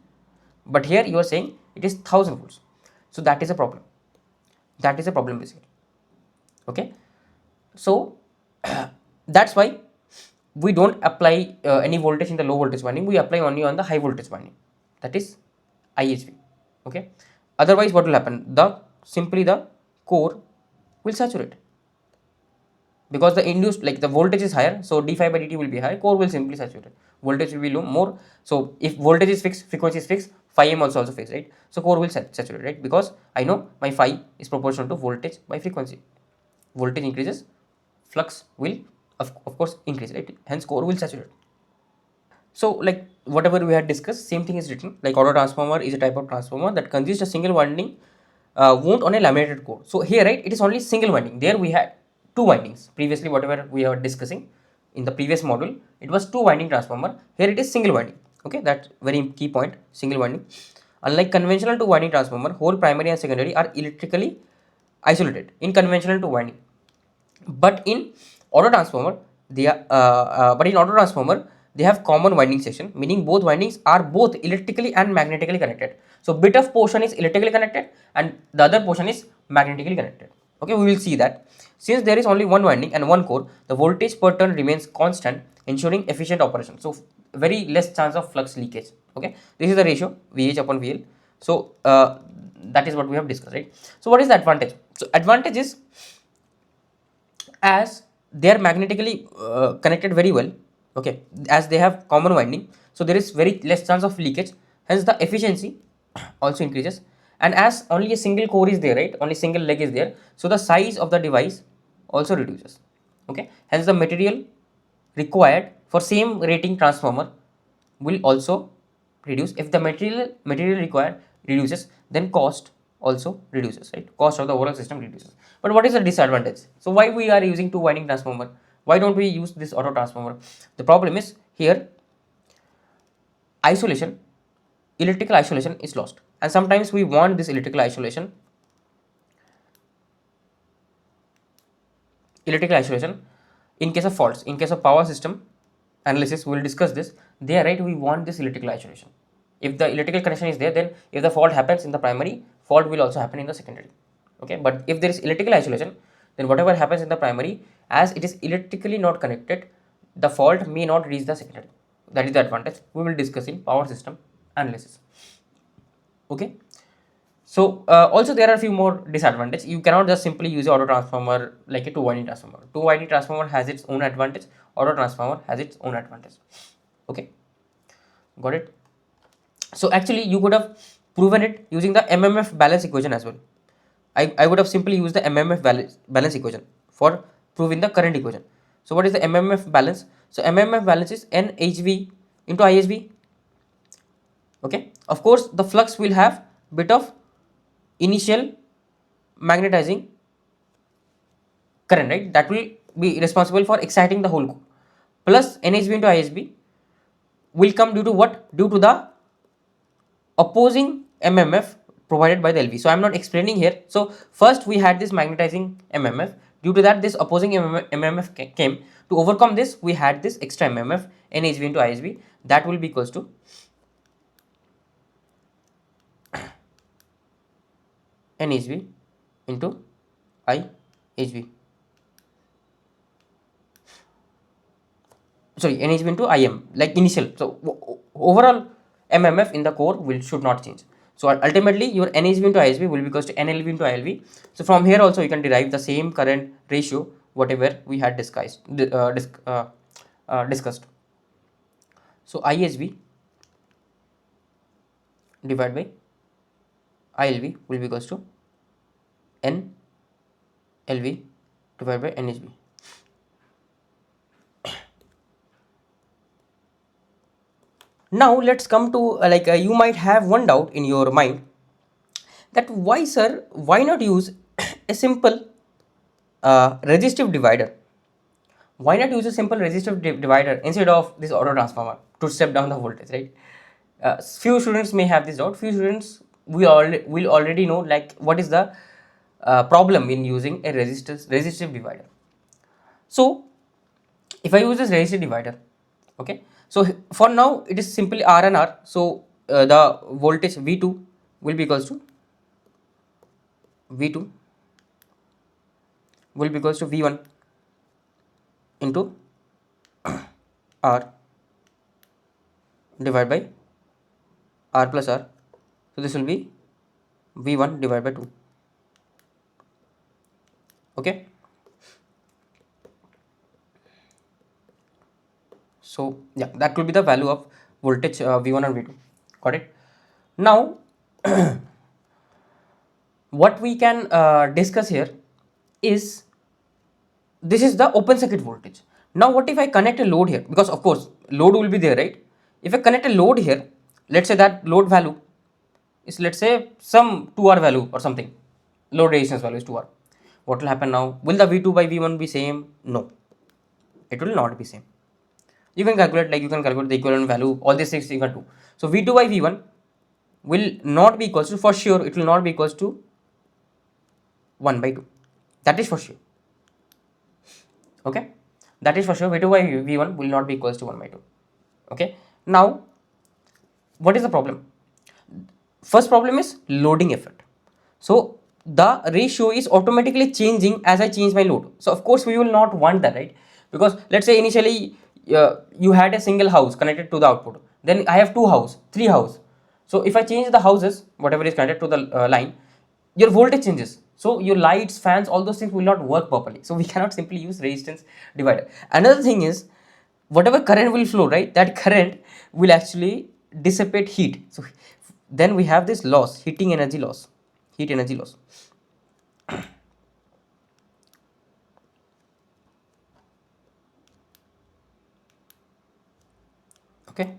but here you are saying it is 1000 volts. So that is a problem. That is a problem basically. Okay, so that's why we don't apply any voltage in the low voltage winding. We apply only on the high voltage winding, that is IHV. Okay, otherwise what will happen? Simply the core will saturate, because the induced, like the voltage is higher, so d phi by dt will be high, core will simply saturate, voltage will be low more. So if voltage is fixed, frequency is fixed, phi m also fixed, right? So core will saturate, right? Because I know my phi is proportional to voltage by frequency. Voltage increases, flux will of course increase, right? Hence core will saturate. So like whatever we had discussed, same thing is written. Like auto transformer is a type of transformer that consists a single winding wound on a laminated core. So here, right, it is only single winding. There we had two windings. Previously, whatever we are discussing in the previous module, it was two winding transformer. Here it is single winding. Okay, that's very key point, single winding. Unlike conventional two winding transformer, whole primary and secondary are electrically isolated in conventional two winding. But in auto transformer, they have common winding section, meaning both windings are both electrically and magnetically connected. So bit of portion is electrically connected and the other portion is magnetically connected. Okay, we will see that. Since there is only one winding and one core, the voltage per turn remains constant, ensuring efficient operation. So very less chance of flux leakage. Okay, this is the ratio VH upon VL. So that is what we have discussed, right? So what is the advantage? So advantage is, as they are magnetically connected very well, okay, as they have common winding, so there is very less chance of leakage, hence the efficiency also increases. And as only a single core is there, right, only single leg is there, so the size of the device also reduces. Okay, hence the material required for same rating transformer will also reduce. If the material required reduces, then cost also reduces, right? Cost of the overall system reduces. But what is the disadvantage? So why we are using two winding transformer? Why don't we use this auto transformer? The problem is here, isolation, electrical isolation is lost, and sometimes we want this electrical isolation in case of faults. In case of power system analysis, we will discuss this. There, right, we want this electrical isolation. If the electrical connection is there, then if the fault happens in the primary, fault will also happen in the secondary. Okay, but if there is electrical isolation, then whatever happens in the primary, as it is electrically not connected, the fault may not reach the secondary. That is the advantage we will discuss in power system analysis. Okay, so also there are a few more disadvantages. You cannot just simply use auto transformer like a two winding transformer. Two winding transformer has its own advantage, auto transformer has its own advantage. Okay, got it. So actually you could have proven it using the MMF balance equation as well. I would have simply used the MMF balance equation for proving the current equation. So what is the MMF balance? So MMF balance is NHV into ISV. Okay, of course the flux will have bit of initial magnetizing current, right, that will be responsible for exciting the whole core, plus NHV into ISB will come due to what? Due to the opposing MMF provided by the LV. So I am not explaining here. So first we had this magnetizing MMF. Due to that, this opposing MMF came. To overcome this, we had this extra MMF NHV into ISB, that will be equals to NHV into IHV. Sorry, NHV into IM, like initial. So overall MMF in the core should not change. So ultimately your NHV into ISV will be equals to NLV into ILV. So from here also you can derive the same current ratio whatever we had discussed. So ISV divided by ILV will be equals to NLV divided by NHV. Now let's come to you might have one doubt in your mind that why, sir, why not use a simple resistive divider? Why not use a simple resistive divider instead of this auto transformer to step down the voltage, right? Few students may have this doubt. Few students will already know like what is the problem in using a resistive divider. So if I use this resistive divider, okay, so for now it is simply R and R. So the voltage V2 will be equals to V2 will be equals to V1 into R divided by R plus R. So this will be V1 divided by 2. Okay. So yeah, that will be the value of voltage V1 and V2. Got it. Now what we can discuss here is, this is the open circuit voltage. Now what if I connect a load here? Because of course load will be there, right? If I connect a load here, let's say that load value is, let's say, some 2R value or something. Load resistance value is 2R. what will happen now? Will the V2 by V1 be same? No, it will not be same. You can calculate, like you can calculate the equivalent value, all these things you can do. So V2 by V1 will not be equals to, for sure it will not be equals to 1 by 2. That is for sure. Okay, that is for sure. V2 by V1 will not be equals to 1 by 2. Okay, now what is the problem? First problem is loading effect. So the ratio is automatically changing as I change my load. So of course we will not want that, right? Because let's say initially you had a single house connected to the output, then I have two house, three house. So if I change the houses, whatever is connected to the line, your voltage changes. So your lights, fans, all those things will not work properly. So we cannot simply use resistance divider. Another thing is, whatever current will flow, right, that current will actually dissipate heat. So then we have this loss, heat energy loss. Okay,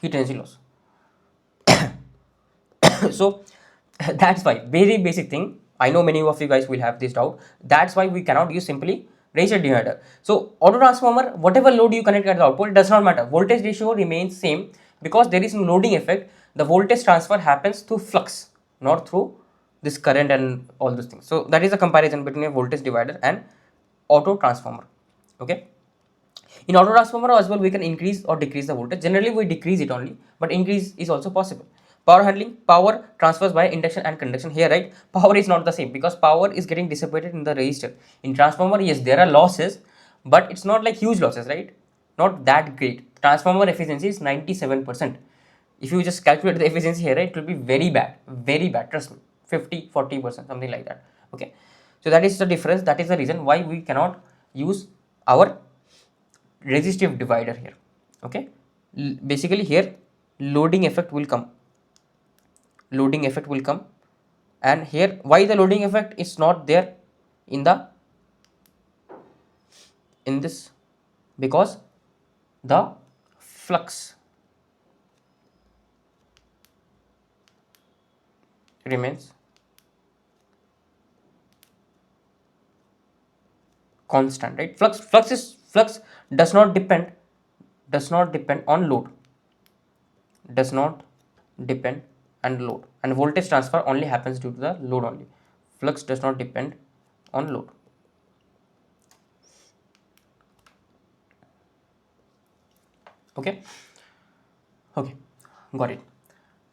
heat energy loss. So that's why, very basic thing, I know many of you guys will have this doubt, that's why we cannot use simply ratio divider. So auto transformer, whatever load you connect at the output, it does not matter, voltage ratio remains same, because there is no loading effect. The voltage transfer happens through flux, not through this current and all those things. So that is a comparison between a voltage divider and auto transformer. Okay, in auto transformer as well, we can increase or decrease the voltage. Generally we decrease it only, but increase is also possible. Power handling, power transfers by induction and conduction. Here, right, power is not the same, because power is getting dissipated in the resistor. In transformer, yes, there are losses, but it's not like huge losses, right? Not that great. Transformer efficiency is 97%. If you just calculate the efficiency here, right, it will be very bad, trust me. 50-40%, something like that. Okay, so that is the difference. That is the reason why we cannot use our resistive divider here. Okay, basically here loading effect will come, and here why the loading effect is not there in the in this, because the flux remains constant, right? Flux does not depend on load, does not depend on load, and voltage transfer only happens due to the load only. Flux does not depend on load. Okay, got it.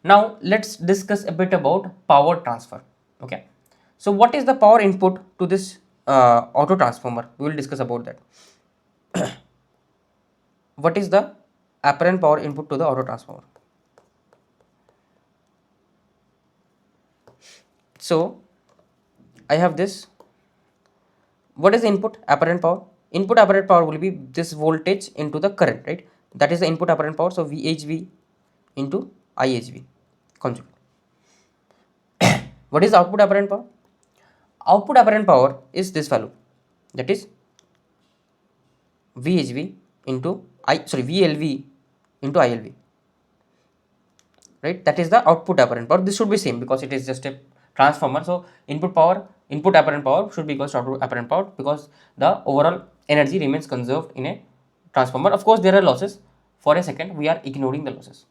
Now let's discuss a bit about power transfer. Okay, so what is the power input to this auto transformer? We will discuss about that. What is the apparent power input to the auto transformer? So I have this. What is the input apparent power? Input apparent power will be this voltage into the current, right? That is the input apparent power. So VHV into IHV conjugate. What is the output apparent power? Output apparent power is this value, that is VHV into VLV into ILV, right? That is the output apparent power. This should be same because it is just a transformer. So input apparent power should be equal to output apparent power, because the overall energy remains conserved in a transformer. Of course there are losses. For a second we are ignoring the losses.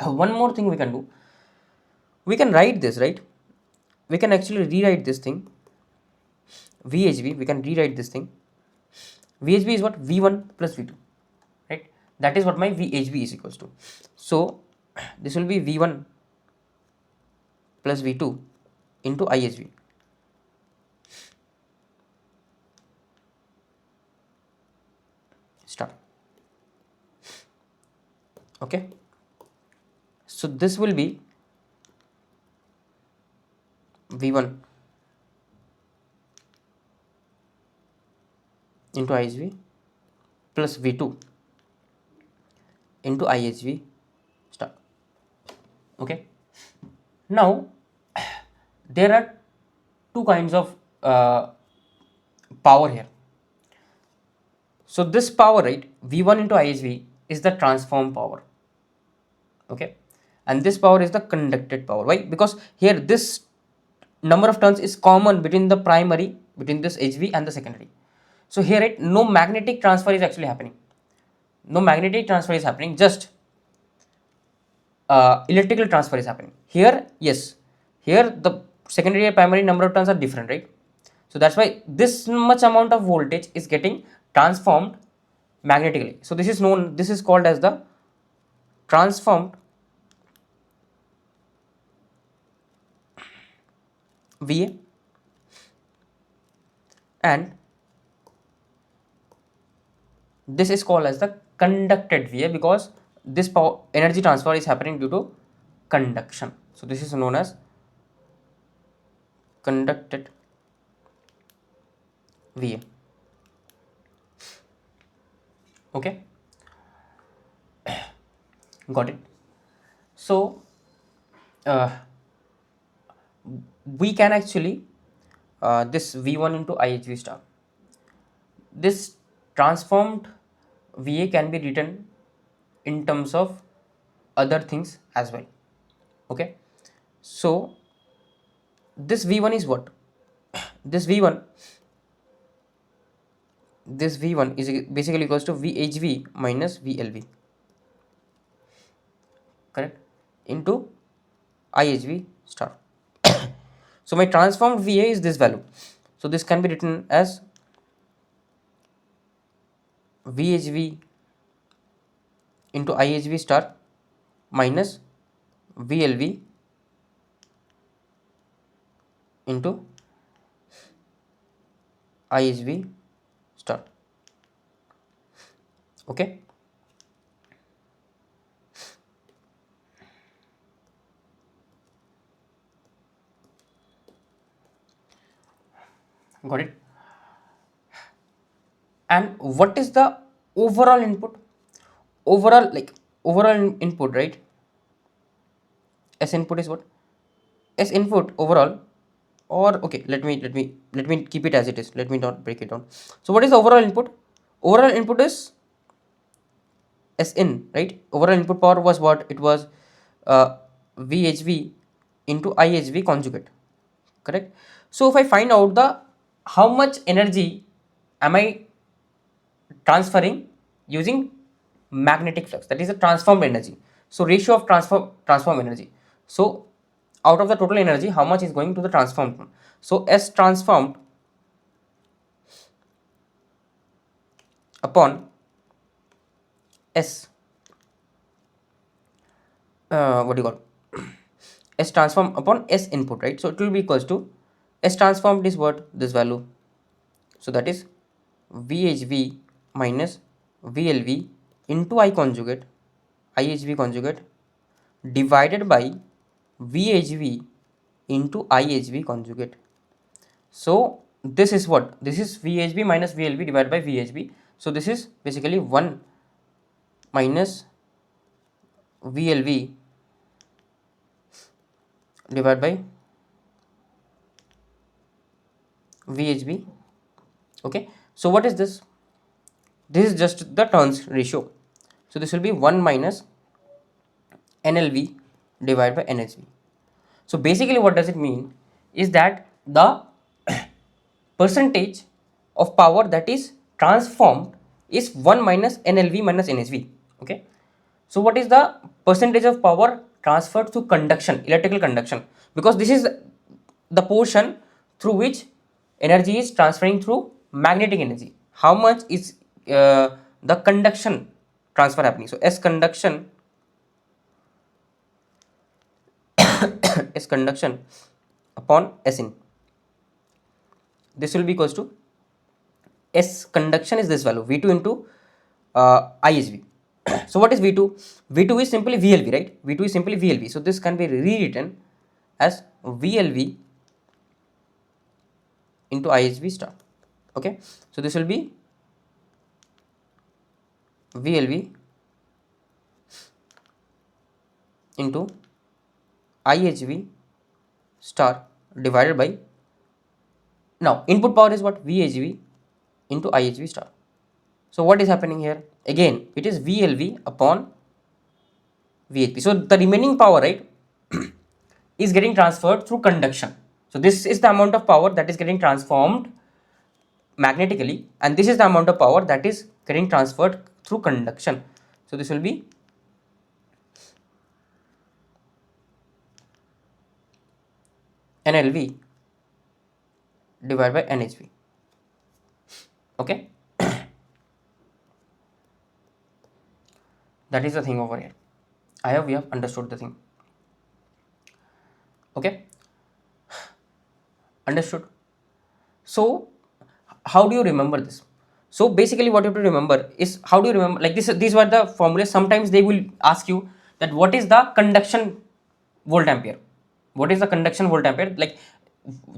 One more thing we can do, we can write this, right? We can actually rewrite this thing. VHV, we can rewrite this thing. VHV is what? V1 plus V2, right? That is what my VHV is equals to. So this will be V1 plus V2 into IHV. Start. Okay, so this will be V1 into IHV plus V2 into IHV start. Okay, now there are two kinds of power here. So this power, right, V1 into IHV is the transform power. Okay, and this power is the conducted power. Why? Because here this number of turns is common between the primary, between this HV and the secondary. So here it no magnetic transfer is actually happening. No magnetic transfer is happening, just electrical transfer is happening. Here, yes, here the secondary and primary number of turns are different, right? So that's why this much amount of voltage is getting transformed magnetically. So this is known, this is called as the transformed VA, and this is called as the conducted VA because this power energy transfer is happening due to conduction. So this is known as conducted VA. Okay, got it. So uh, we can actually this V1 into IHV star, this transformed VA can be written in terms of other things as well. Okay, so this V1 is what? This V1, this V1 is basically equals to VHV minus VLV, correct, into IHV star. So my transformed VA is this value. So this can be written as VHV into IHV star minus VLV into IHV star. Okay, got it. And what is the overall input? Overall, like overall input, right? S input is what? S input overall, or okay, let me keep it as it is. Let me not break it down. So what is the overall input? Overall input is S in, right? Overall input power was what? It was VHV into IHV conjugate, correct? So if I find out the how much energy am I transferring using magnetic flux, that is a transformed energy. So ratio of transform energy. So out of the total energy, how much is going to the transformed one? So S transformed upon S, what do you call, S transformed upon S input, right? So it will be equals to S transformed is what? This value. So that is VHV minus VLV into I conjugate, IHV conjugate, divided by VHV into IHV conjugate. So this is what? This is VHV minus VLV divided by VHV. So this is basically 1 minus VLV divided by VHV. Okay. So what is this? This is just the turns ratio. So this will be 1 minus NLV divided by NHV. So basically what does it mean is that the percentage of power that is transformed is 1 minus NLV minus NHV. Okay. So what is the percentage of power transferred through conduction, electrical conduction? Because this is the portion through which energy is transferring through magnetic energy. How much is the conduction transfer happening? So S conduction is conduction upon S in. This will be equals to S conduction is this value V2 into ISV. So what is V2? V2 is simply VLV, right? V2 is simply VLV. So this can be rewritten as VLV into ISV star. Okay. So this will be VLV into IHV star divided by, now input power is what? VHV into IHV star. So what is happening here? Again, it is VLV upon VHP. So the remaining power, right, is getting transferred through conduction. So this is the amount of power that is getting transformed magnetically, and this is the amount of power that is getting transferred through conduction. So this will be NLV divided by NHV. Okay, that is the thing over here. I hope we have understood the thing. Okay, understood. So how do you remember this? So basically what you have to remember is, how do you remember, like this, these were the formulas. Sometimes they will ask you that what is the conduction volt ampere, what is the conduction volt ampere, like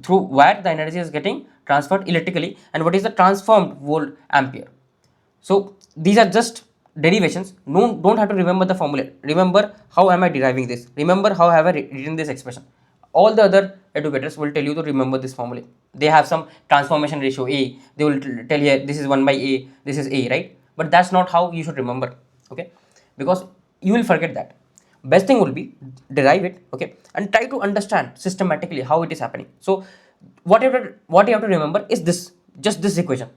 through where the energy is getting transferred electrically, and what is the transformed volt ampere. So these are just derivations. No, don't have to remember the formula. Remember how am I deriving this. Remember how have I written this expression. All the other educators will tell you to remember this formula. They have some transformation ratio A. They will tell you this is 1 by A. This is A, right? But that's not how you should remember. Okay, because you will forget that. Best thing will be derive it. Okay, and try to understand systematically how it is happening. So what you have to remember is this, just this equation.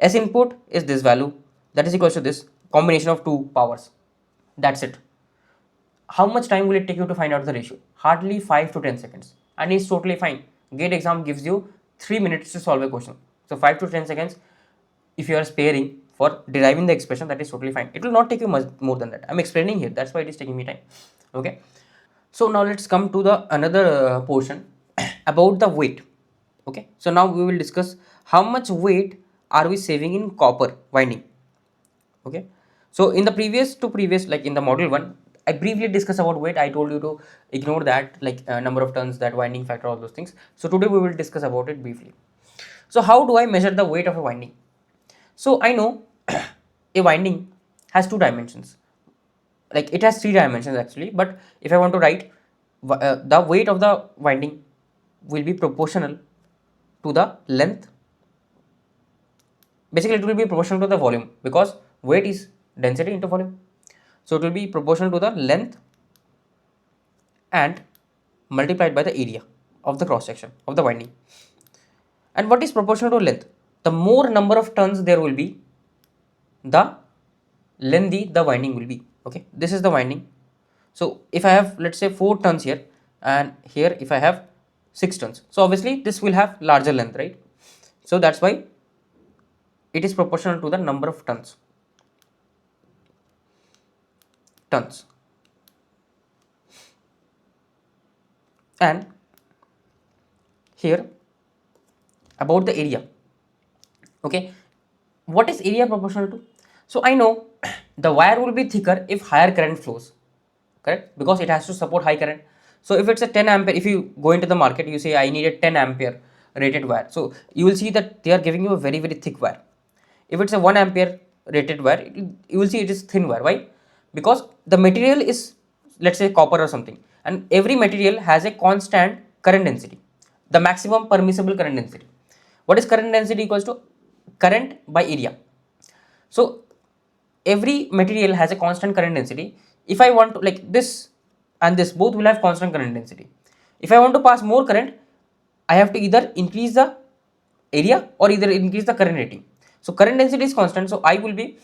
S input is this value, that is equals to this combination of two powers. That's it. How much time will it take you to find out the ratio? Hardly 5 to 10 seconds, and it's totally fine. GATE exam gives you 3 minutes to solve a question. So 5 to 10 seconds, if you are sparing for deriving the expression, that is totally fine. It will not take you much more than that. I'm explaining here, that's why it is taking me time. Okay, so now let's come to the another portion about the weight. Okay, so now we will discuss how much weight are we saving in copper winding. Okay, so in the previous, like in the model 1, I briefly discussed about weight. I told you to ignore that, like number of tons, that winding factor, all those things. So today we will discuss about it briefly. So how do I measure the weight of a winding? So I know a winding has two dimensions, like it has three dimensions actually, but if I want to write, the weight of the winding will be proportional to the length. Basically it will be proportional to the volume, because weight is density into volume. So it will be proportional to the length and multiplied by the area of the cross section of the winding. And what is proportional to length? The more number of turns there will be, the lengthy the winding will be. Okay, this is the winding. So if I have, let's say, 4 turns here, and here if I have 6 turns, so obviously this will have larger length, right? So that's why it is proportional to the number of turns. And here about the area. Okay, what is area proportional to? So I know the wire will be thicker if higher current flows, correct, because it has to support high current. So if it's a 10 ampere, if you go into the market, you say I need a 10 ampere rated wire, so you will see that they are giving you a very thick wire. If it's a 1 ampere rated wire, you will see it is thin wire. Why? Because the material is, let's say, copper or something, and every material has a constant current density, the maximum permissible current density. What is current density? Equals to current by area. So every material has a constant current density. If I want to, like this and this both will have constant current density. If I want to pass more current, I have to either increase the area or either increase the current rating. So current density is constant, so I will be,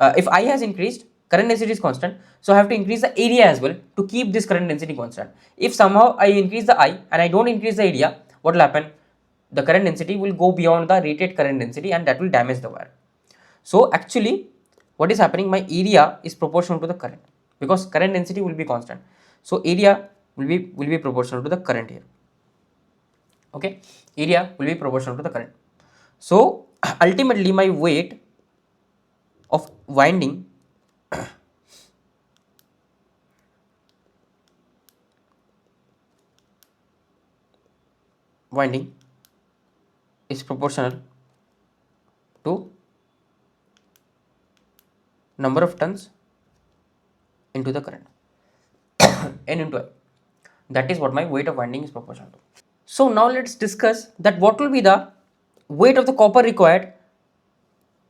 if I has increased, current density is constant, so I have to increase the area as well to keep this current density constant. If somehow I increase the I and I don't increase the area, what will happen? The current density will go beyond the rated current density, and that will damage the wire. So actually what is happening, my area is proportional to the current, because current density will be constant. So area will be proportional to the current here. Okay, area will be proportional to the current. So ultimately my weight of winding is proportional to number of turns into the current n into I. That is what my weight of winding is proportional to. So now let's discuss that what will be the weight of the copper required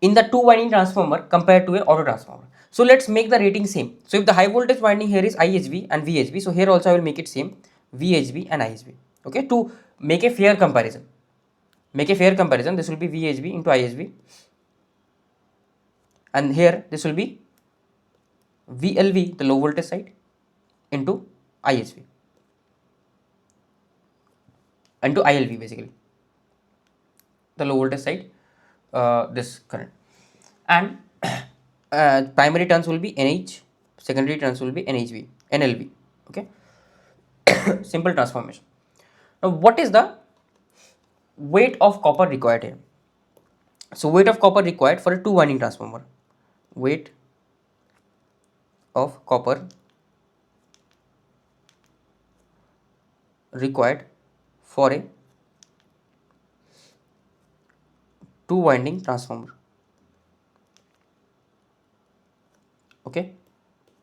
in the two winding transformer compared to a auto transformer. So let's make the rating same. So if the high voltage winding here is IHV and VHV, so here also I will make it same, VHV and IHV. Okay, to make a fair comparison. Make a fair comparison. This will be VHV into IHV, and here this will be VLV, the low voltage side, into IHV, into ILV basically, the low voltage side, this current, and primary turns will be NH, secondary turns will be NHV, NLV. Okay, simple transformation. Now, what is the weight of copper required here? So, weight of copper required for a two winding transformer. Weight of copper required for a two winding transformer. Okay,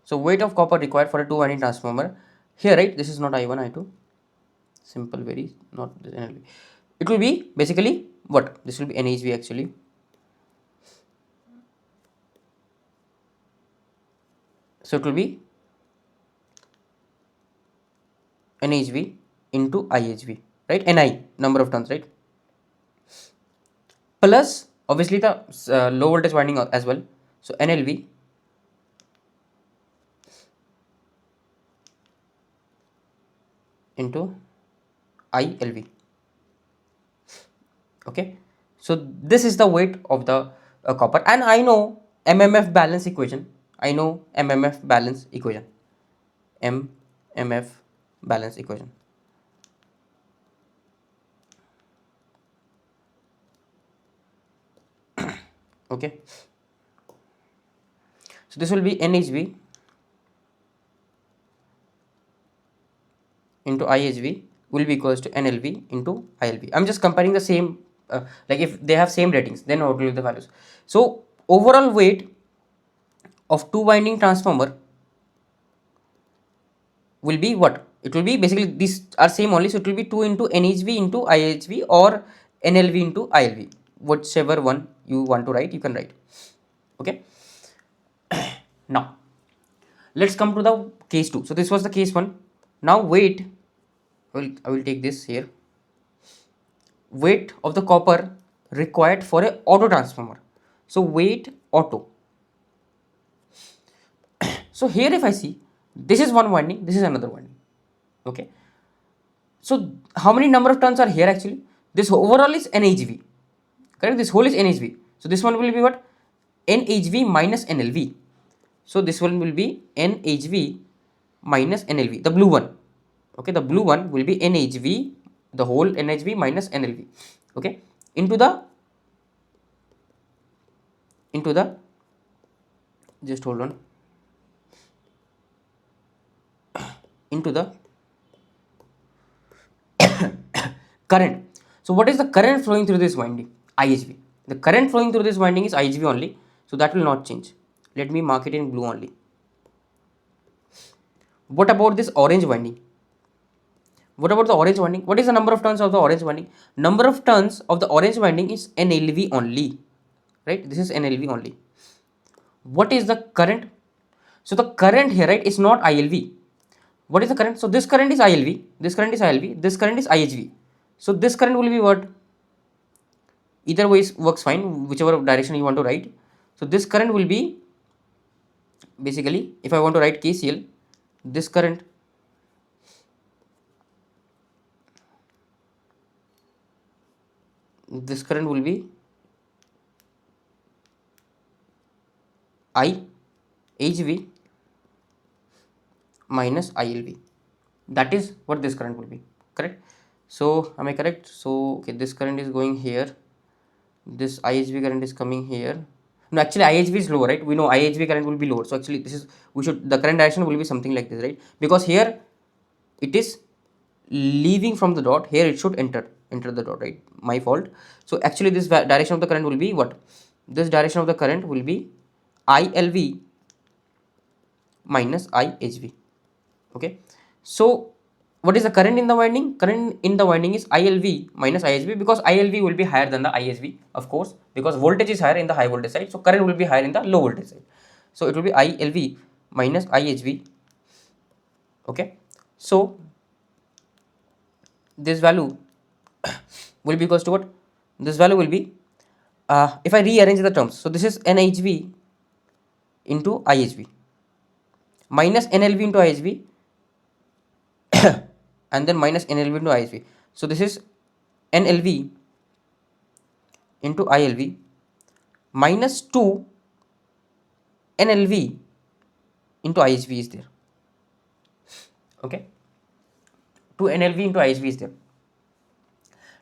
so weight of copper required for a two winding transformer here, right? This is not I1, I2, simple, very, not this NLV. It will be basically what? This will be NHV actually. So it will be NHV into IHV, right? NI, number of turns, right? Plus obviously the low voltage winding as well. So NLV into ILV. Okay, so this is the weight of the copper, and I know MMF balance equation. I know MMF balance equation. MMF balance equation. Okay, so this will be NHV into IHV will be equals to NLV into ILV. I'm just comparing the same, like if they have same ratings, then what will be the values? So overall weight of two winding transformer will be what? It will be basically these are same only, so it will be 2 into NHV into IHV or NLV into ILV, whichever one you want to write, you can write. Okay, now let's come to the case 2. So this was the case 1. Now weight, I will take this here, weight of the copper required for a auto transformer. So weight auto. So here if I see, this is one winding, this is another winding. Okay, so how many number of turns are here actually? This overall is NHV, correct? This whole is NHV. So this one will be what? NHV minus NLV. So this one will be NHV minus NLV, the blue one. Okay, the blue one will be NHV, the whole NHV minus NLV. Okay, into the just hold on, into the current. So what is the current flowing through this winding? IHV. The current flowing through this winding is IHV only, so that will not change. Let me mark it in blue only. What about this orange winding? What about the orange winding? What is the number of turns of the orange winding? Number of turns of the orange winding is NLV only, right? This is NLV only. What is the current? So the current here, right, is not ILV. What is the current? So this current is ILV, this current is ILV, this current is IHV. So this current will be what? Either way works fine, whichever direction you want to write. So this current will be basically, if I want to write KCL, this current will be IHV minus ILV. That is what this current will be, correct? So am I correct? So okay, this current is going here, this IHV current is coming here. No, actually IHV is lower, right? We know IHV current will be lower. So actually this is, the current direction will be something like this, right? Because here it is leaving from the dot, here it should enter the dot, right? My fault. So actually this direction of the current will be what? This direction of the current will be ILV minus IHV. Okay, so what is the current in the winding? Current in the winding is ILV minus IHV, because ILV will be higher than the IHV, of course, because voltage is higher in the high voltage side, so current will be higher in the low voltage side. So it will be ILV minus IHV. Okay, so this value will be equals to what? This value will be, if I rearrange the terms, so this is NHV into IHV minus NLV into IHV and then minus NLV into IHV. So this is NLV into ILV minus 2 NLV into IHV is there. Okay, 2 NLV into IHV is there.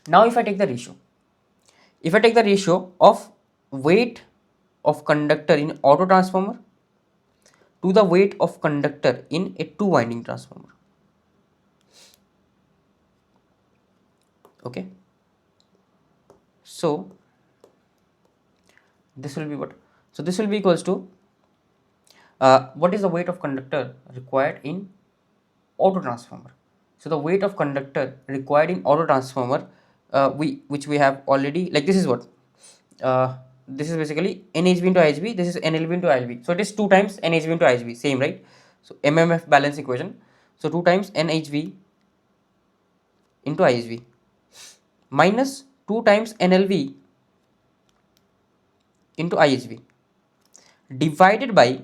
Now if I take the ratio, of weight of conductor in auto transformer to the weight of conductor in a two winding transformer. Okay, so this will be what? So this will be equals to, what is the weight of conductor required in auto transformer? So the weight of conductor required in auto transformer, which we have already, like this is what, this is basically NHV into IHV, this is NLV into ILV. So it is 2 times NHV into IHV, same, right? So MMF balance equation. So 2 times NHV into IHV minus 2 times NLV into IHV divided by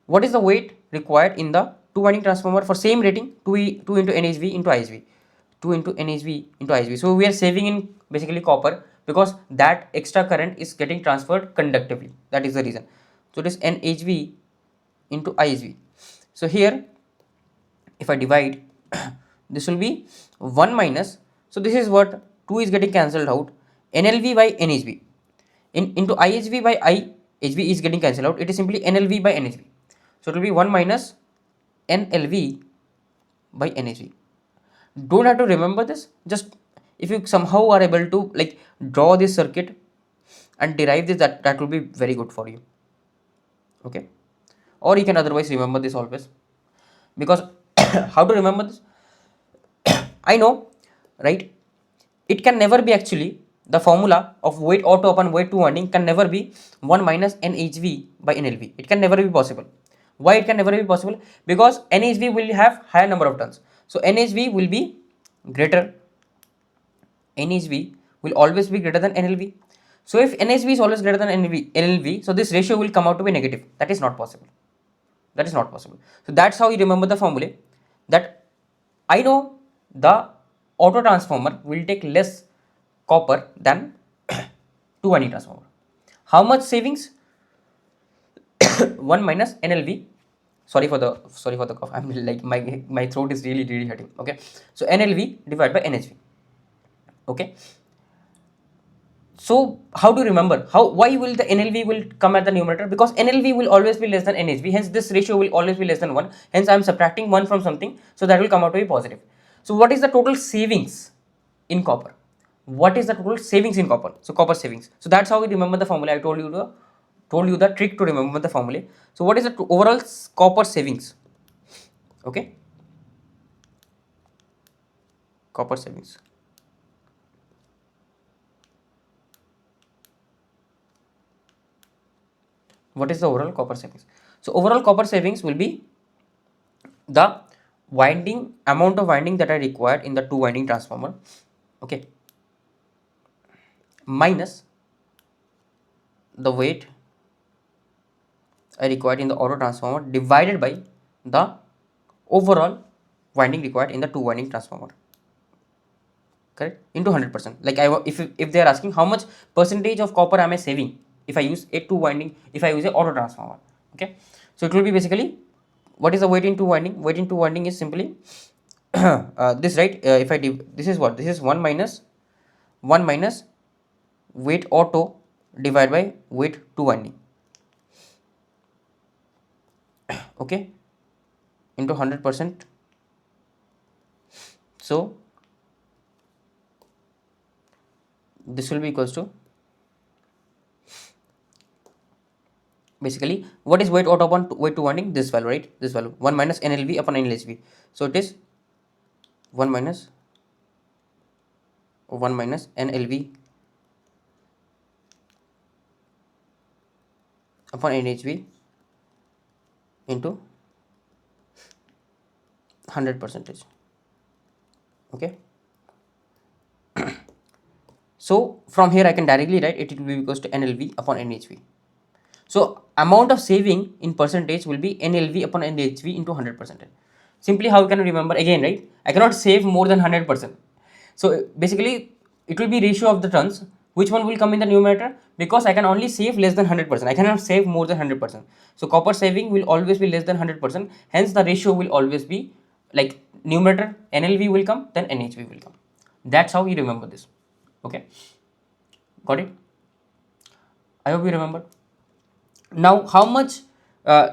what is the weight required in the two winding transformer for same rating, 2 into NHV into IHV, 2 into NHV into IHV. So we are saving in basically copper because that extra current is getting transferred conductively. That is the reason. So it is NHV into IHV. So here if I divide, this will be 1 minus, so this is what, 2 is getting cancelled out, NLV by NHV into IHV by IHV is getting cancelled out, it is simply NLV by NHV. So it will be 1 minus NLV by NHV. Don't have to remember this, just if you somehow are able to like draw this circuit and derive this, that will be very good for you. Okay, or you can otherwise remember this always, because how to remember this? I know, right? It can never be actually, the formula of weight auto upon weight 2 winding can never be 1 minus NHV by NLV. It can never be possible. Why it can never be possible? Because NHV will have higher number of turns. So NHV will be greater. NHV will always be greater than NLV. So if NHV is always greater than NLV, so this ratio will come out to be negative. That is not possible. That is not possible. So that's how you remember the formula, that I know the auto transformer will take less copper than two winding transformer. How much savings? 1 minus NLV. Sorry for the cough. I'm like my throat is really hurting. Okay, so NLV divided by NHV. Okay, so how to remember, why will the NLV will come at the numerator? Because NLV will always be less than NHV, hence this ratio will always be less than 1, hence I am subtracting 1 from something, so that will come out to be positive. So what is the total savings in copper? What is the total savings in copper? So copper savings. So that's how we remember the formula. I told you the trick to remember the formula. So what is the overall copper savings? Okay, copper savings. What is the overall copper savings? So overall copper savings will be the amount of winding that are required in the two winding transformer, okay, minus the weight required in the auto transformer divided by the overall winding required in the two winding transformer, correct, into 100%. Like if they are asking how much percentage of copper am I saving if I use a two winding, if I use a auto transformer, okay, so it will be basically, what is the weight in two winding? Weight in two winding is simply this, right? If I this is what, this is 1 minus weight auto divided by weight two winding, okay, into 100%. So this will be equals to, basically what is weight auto upon weight two winding? This value, right? This value, 1 minus NLV upon NLHV. So it is 1 minus NLV upon NHV into 100 percentage. Okay, so from here I can directly write it will be equals to NLV upon NHV. So amount of saving in percentage will be NLV upon NHV into 100%. Simply how can I remember again, right? I cannot save more than 100%. So basically it will be ratio of the turns. Which one will come in the numerator? Because I can only save less than 100%. I cannot save more than 100%. So copper saving will always be less than 100%. Hence the ratio will always be like numerator NLV will come, then NHV will come. That's how you remember this. Okay, got it? I hope you remember. Now how much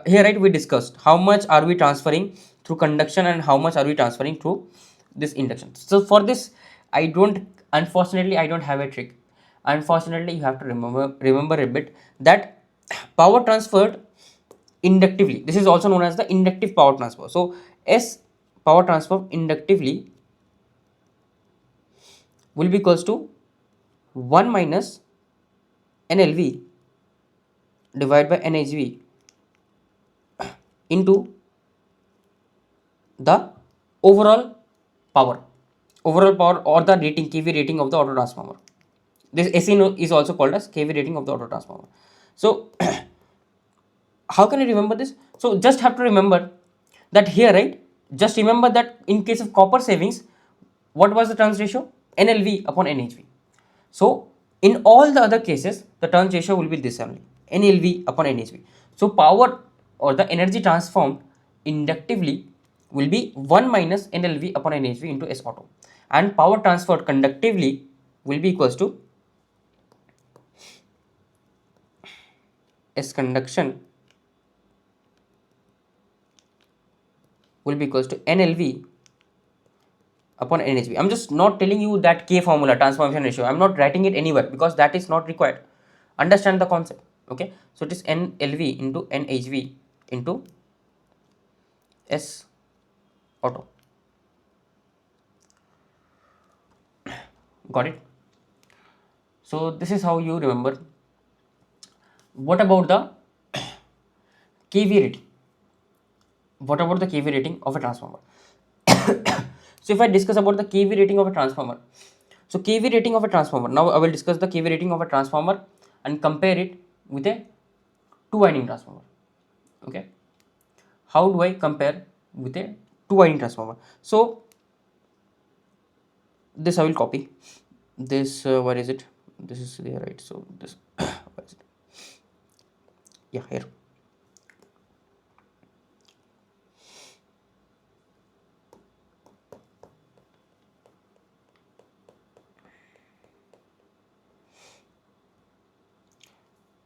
here, right, we discussed how much are we transferring through conduction and how much are we transferring through this induction. So for this I don't, unfortunately I don't have a trick. Unfortunately you have to remember a bit that power transferred inductively, this is also known as the inductive power transfer. So S power transfer inductively will be equals to 1 minus NLV divided by NHV into the overall power, or the rating, kV rating of the auto transformer. This AC is also called as kV rating of the auto transformer. So how can I remember this? So just have to remember that here, right, just remember that in case of copper savings, what was the turns ratio? NLV upon NHV. So in all the other cases the turns ratio will be this only, NLV upon NHV. So power or the energy transformed inductively will be 1 minus NLV upon NHV into S auto, and power transferred conductively will be equals to S conduction will be equals to NLV upon NHV. I'm just not telling you that K formula, transformation ratio. I'm not writing it anywhere because that is not required. Understand the concept. Okay, so it is NLV into NHV into S auto. Got it? So this is how you remember. What about the kV rating? What about the kV rating of a transformer? So if I discuss about the kV rating of a transformer, so kV rating of a transformer, now I will discuss the kV rating of a transformer and compare it with a two winding transformer. Okay, how do I compare with a two winding transformer? So this I will copy this, where is it? This is there, right? So this where is it? Yeah, here.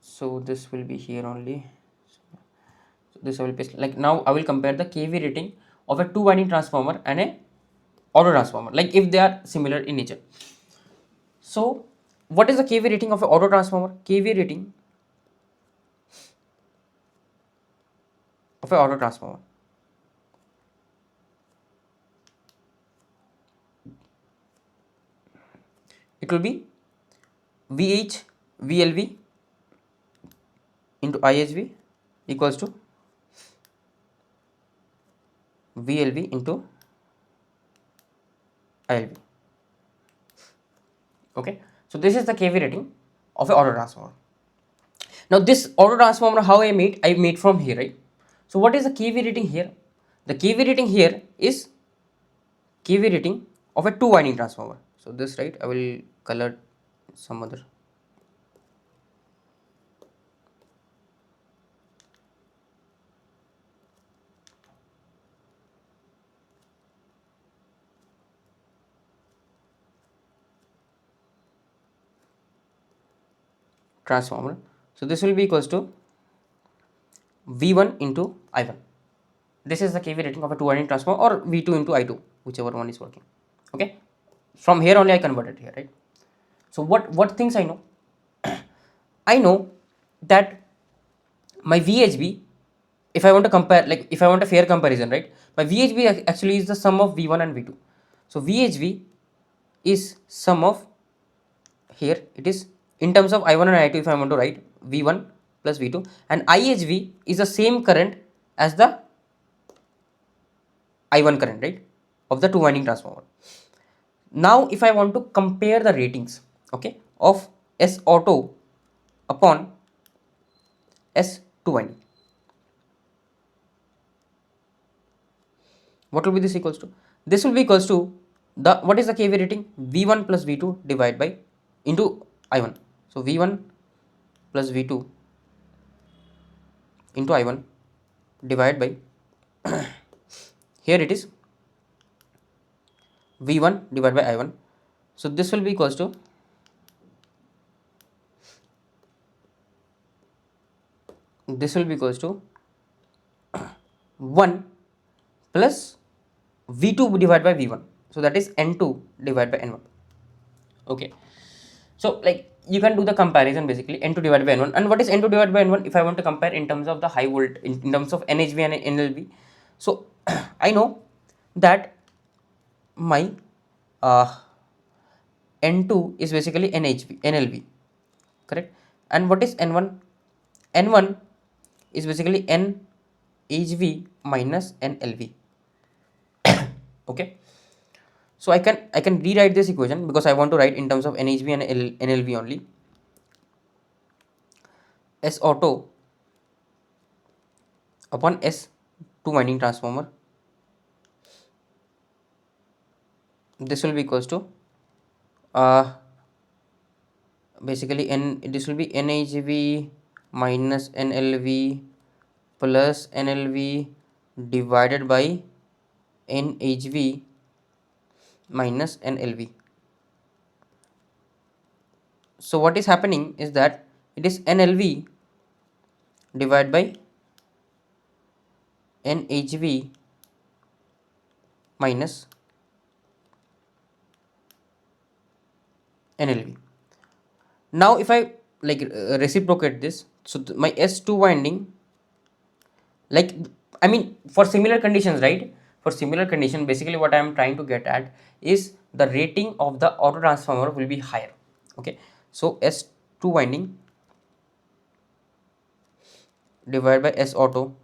So this will be here only. So this I will paste. Like now I will compare the kV rating of a two winding transformer and a auto transformer, like if they are similar in nature. So what is the kV rating of an auto transformer? KV rating of an auto transformer, it will be VH VLV into IHV equals to VLV into ILV. Okay, so this is the kV rating of an auto transformer. Now this auto transformer, how I made from here, right? So what is the kV rating here? The kV rating here is kV rating of a two winding transformer. So this, right, I will color some other. Transformer. So this will be equals to V1 into I1. This is the kV rating of a two winding transformer, or V2 into I2, whichever one is working. Okay, from here only I converted here, right? So what things I know? I know that my VHB, if I want to compare, like if I want a fair comparison, right, my VHB actually is the sum of V1 and V2. So VHB is sum of, here it is in terms of I1 and I2, if I want to write V1 plus V2, and IHV is the same current as the I1 current, right, of the two winding transformer. Now if I want to compare the ratings, okay, of S auto upon S2 winding, what will be this equals to? This will be equals to the, what is the kVA rating? V1 plus V2 divided by into I1. So V1 plus V2 into I1 divided by here it is V1 divided by I1. So this will be equals to 1 plus V2 divided by V1. So that is N2 divided by N1. Okay. So like you can do the comparison basically N2 divided by N1. And what is N2 divided by N1 if I want to compare in terms of the high volt, in terms of NHV and NLV? So I know that my N2 is basically NLV, correct? And what is N1? N1 is basically NHV minus NLV. Okay. So I can rewrite this equation because I want to write in terms of NHV and NLV only. S auto upon S two winding transformer, this will be equals to basically this will be NHV minus NLV plus NLV divided by NHV minus NLV. So what is happening is that it is NLV divided by NHV minus NLV. Now if I like reciprocate this, so my S2 winding, like I mean for similar conditions, right, for similar condition basically what I am trying to get at is the rating of the auto transformer will be higher. Okay, so S2 winding divided by S auto,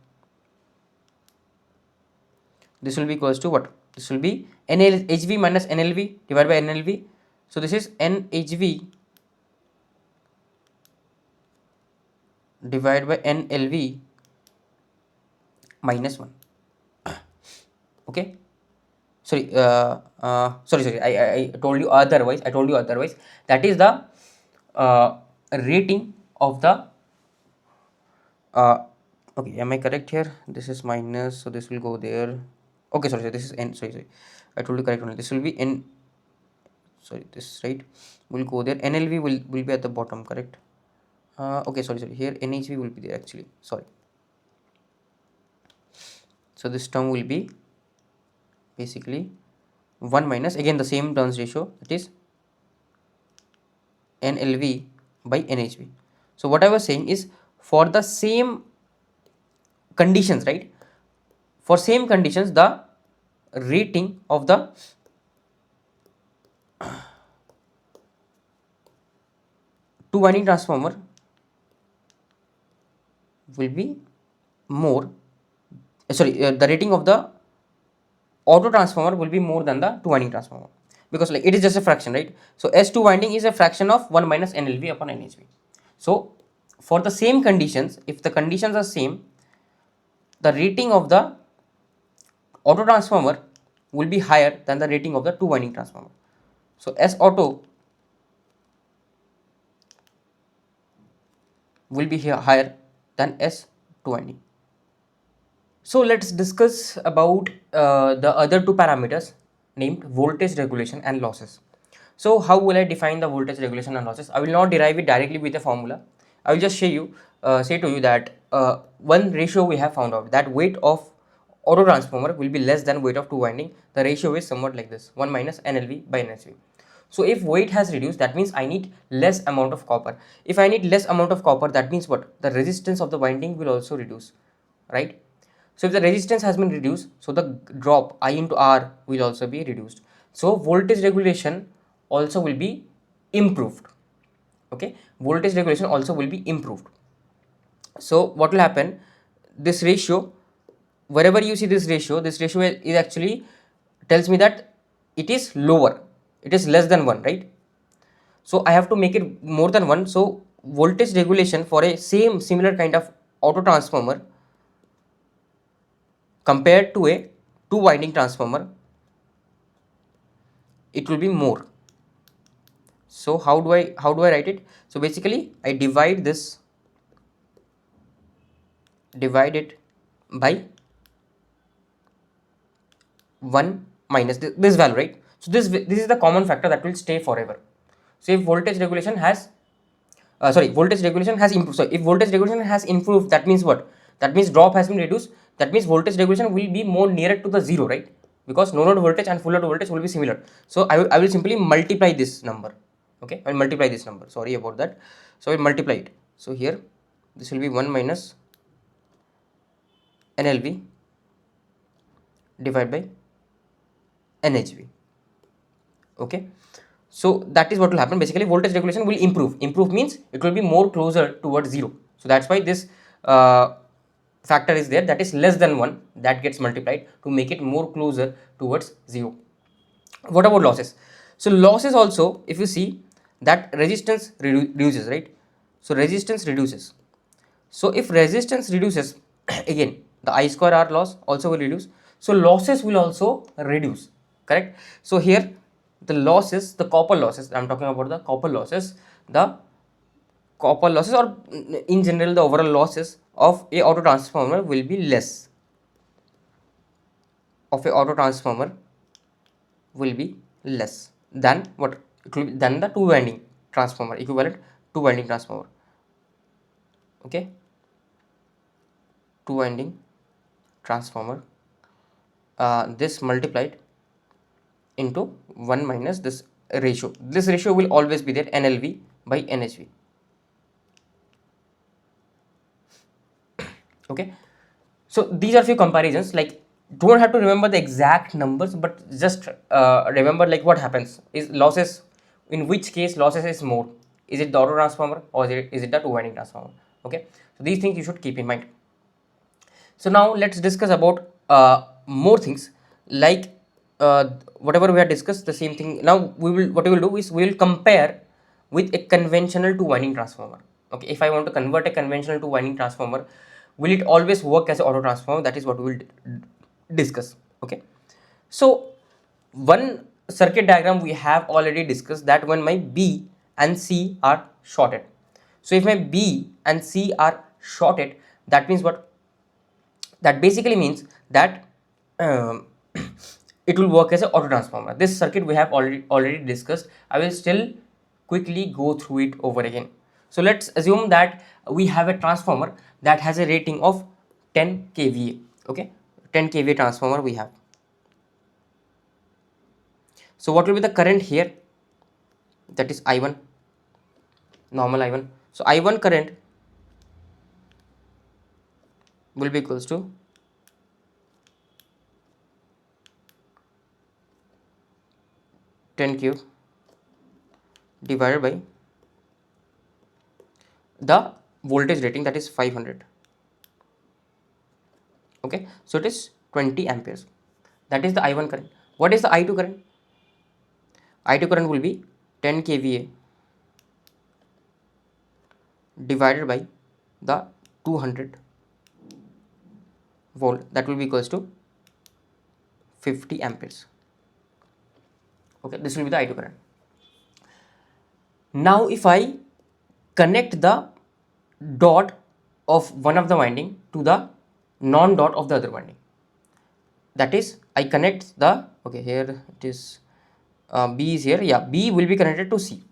this will be equals to what? This will be NHV minus NLV divided by NLV. So this is NHV divided by NLV minus 1. Okay, sorry, I told you otherwise, that is the rating of the okay, am I correct here? This is minus, so this will go there. Okay, sorry, this is N, sorry, I told you correct only. This will be N, sorry, this right will go there. NLV will be at the bottom, correct? Okay, sorry, here NHV will be there actually, sorry. So this term will be basically 1 minus, again the same turns ratio, that is NLV by NHV. So what I was saying is for the same conditions, right, for same conditions the rating of the two winding transformer will be more, the rating of the auto transformer will be more than the two winding transformer, because like it is just a fraction, right? So S2 winding is a fraction of 1 minus NLV upon NHV. So for the same conditions, if the conditions are same, the rating of the auto transformer will be higher than the rating of the two winding transformer. So S auto will be here higher than S2 winding. So let's discuss about the other two parameters named voltage regulation and losses. So how will I define the voltage regulation and losses? I will not derive it directly with a formula. I will just say to you that one ratio we have found out, that weight of auto transformer will be less than weight of two winding. The ratio is somewhat like this: 1 minus NLV by NHV. So if weight has reduced, that means I need less amount of copper. If I need less amount of copper, that means what? The resistance of the winding will also reduce, right? So if the resistance has been reduced, so the drop I into R will also be reduced. So voltage regulation also will be improved. Okay, voltage regulation also will be improved. So what will happen? This ratio wherever you see this ratio is actually tells me that it is lower, it is less than 1, right? So I have to make it more than 1. So voltage regulation for a similar kind of auto transformer compared to a two winding transformer, it will be more. So how do I write it? So basically I divide it by 1 minus this value, right? So this is the common factor that will stay forever. So if voltage regulation has voltage regulation has improved. So if voltage regulation has improved, that means what? That means drop has been reduced. That means voltage regulation will be more nearer to the zero, right? Because no load voltage and full load voltage will be similar. So I will simply multiply this number. Okay, I will multiply this number. Sorry about that. So I will multiply it. So here this will be 1 minus NLV divided by NHV. Okay, so that is what will happen. Basically voltage regulation will improve means it will be more closer towards zero. So that's why this factor is there, that is less than 1, that gets multiplied to make it more closer towards zero. What about losses? So losses also, if you see that resistance reduces, right? So resistance reduces. So if resistance reduces, again the I square R loss also will reduce. So losses will also reduce, correct? So here the losses, the copper losses, I am talking about the copper losses, or in general the overall losses of a auto transformer will be less. Of a auto transformer will be less than what? It will be than the two winding transformer, equivalent two winding transformer. Okay, two winding transformer, this multiplied into 1 minus this ratio. This ratio will always be there, NLV by NHV. Okay, so these are few comparisons. Like, don't have to remember the exact numbers, but just remember like what happens is losses, in which case losses is more. Is it the auto transformer or is it the two winding transformer? Okay, so these things you should keep in mind. So now let's discuss about more things, like whatever we have discussed, the same thing. Now what we will do is we will compare with a conventional two winding transformer. Okay, if I want to convert a conventional two winding transformer, will it always work as an auto transformer? That is what we will discuss. Okay, so one circuit diagram we have already discussed, that when my B and C are shorted. So if my B and C are shorted, that means what? That basically means that um, it will work as an auto transformer. This circuit we have already discussed. I will still quickly go through it over again. So let's assume that we have a transformer that has a rating of 10 kVA. Okay, 10 kVA transformer we have. So what will be the current here? That is I1, normal I1. So I1 current will be equals to 10 cube divided by the voltage rating, that is 500. Okay, so it is 20 amperes. That is the I1 current. What is the I2 current? I2 current will be 10 kVA divided by the 200 volt, that will be equals to 50 amperes. Okay, this will be the I2 current. Now if I connect the dot of one of the winding to the non-dot of the other winding, that is I connect the, okay, here it is B is here, yeah, B will be connected to C.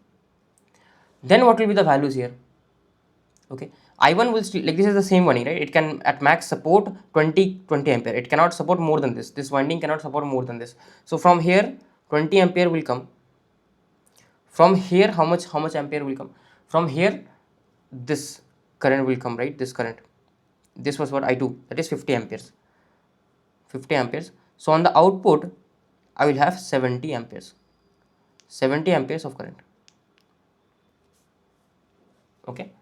Then what will be the values here? Okay, I1 will still, like, this is the same winding, right? It can at max support 20 ampere. It cannot support more than this winding cannot support more than this. So from here 20 ampere will come. From here how much ampere will come? From here this current will come, right? This current, this was what I2, that is 50 amperes. 50 amperes. So on the output I will have 70 amperes. 70 amperes of current. Okay,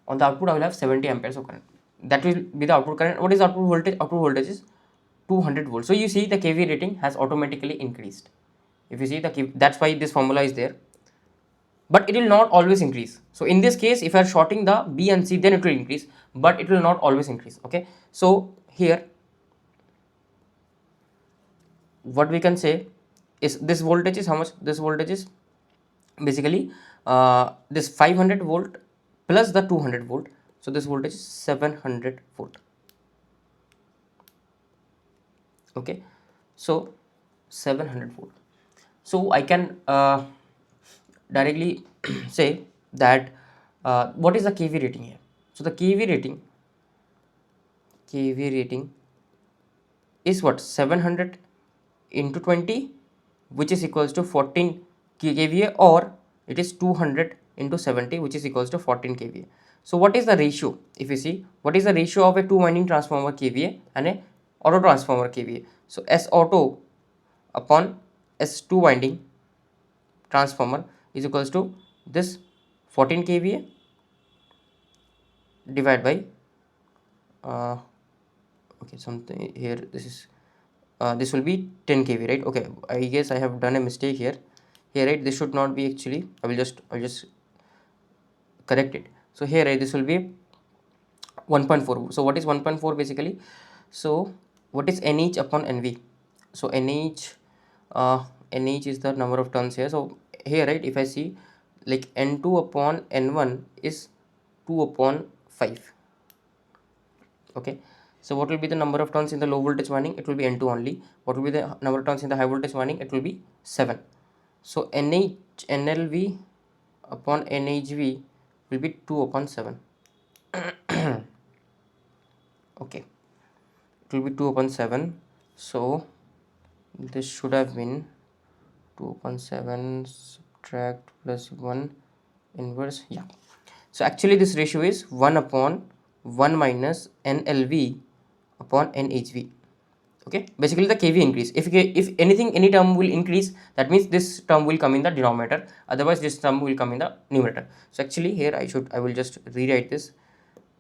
on the output I will have 70 amperes of current. that will be the output current. What is output voltage? Output voltage is 200 volts. So you see the kVA rating has automatically increased. If you see the kV, that's why this formula is there, but it will not always increase. So in this case, if you are shorting the B and C, then it will increase, but it will not always increase. Okay, so here what we can say is this voltage is how much? This voltage is basically this 500 volt plus the 200 volt. So this voltage is 700 volt. Okay, so 700 volt. So I can directly say that what is the kV rating here? So the kV rating is what? 700 into 20, which is equals to 14 kVA, or it is 200 into 70, which is equals to 14 kVA. So what is the ratio? If you see, what is the ratio of a two winding transformer kVA and a auto transformer kVA? So S auto upon S two winding transformer is equals to this 14 kVA divided by okay, something here, this will be 10 kV, right? Okay, I guess I have done a mistake here, right? This should not be actually, I'll just correct it. So here, right, this will be 1.4. So what is 1.4 basically? So what is NH upon NV? So NH is the number of turns here. So here, right, if I see, like N2 upon N1 is 2 upon 5. Okay, so what will be the number of turns in the low voltage winding? It will be N2 only. What will be the number of turns in the high voltage winding? It will be 7. So NLV upon NHV will be 2 upon 7. Okay, it will be 2 upon 7. So this should have been 2 upon 7 subtract plus 1 inverse. Yeah, so actually this ratio is 1 upon 1 minus NLV upon NHV. Okay, basically the kV increase. If anything, any term will increase, that means this term will come in the denominator, otherwise this term will come in the numerator. So actually here I will just rewrite this.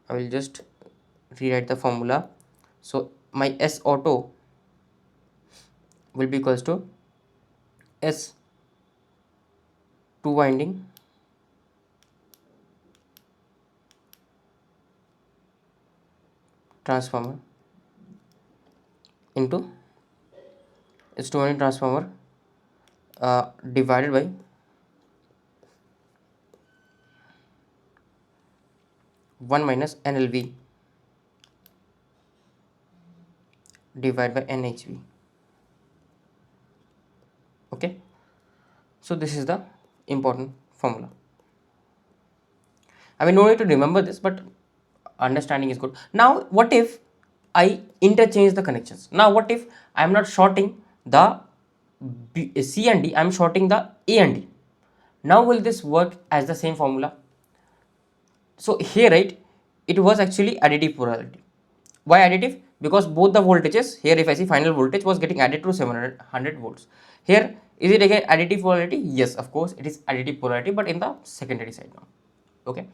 I will just rewrite the formula. So my S auto will be equals to S two winding transformer into S two winding transformer divided by 1 minus NLV divided by NHV. Okay, so this is the important formula. I mean, no need to remember this, but understanding is good. Now what if I interchange the connections? Now what if I am not shorting the C and D, I am shorting the A and D? Now will this work as the same formula? So here, right, it was actually additive polarity. Why additive? Because both the voltages here, if I see, final voltage was getting added to 700 volts. Here, is it again additive polarity? Yes, of course it is additive polarity, but in the secondary side now. Okay,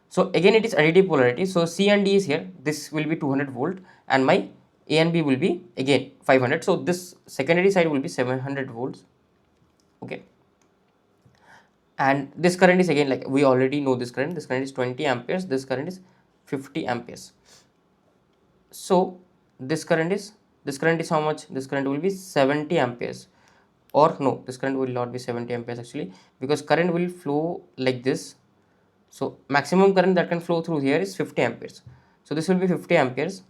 so again it is additive polarity. So C and D is here, this will be 200 volt, and my A and B will be again 500. So this secondary side will be 700 volts. Okay, and this current is again, like we already know this current is 20 amperes, this current is 50 amperes. So this current is how much? This current will be 70 amperes, or no, this current will not be 70 amperes actually, because current will flow like this. So maximum current that can flow through here is 50 amperes. So this will be 50 amperes,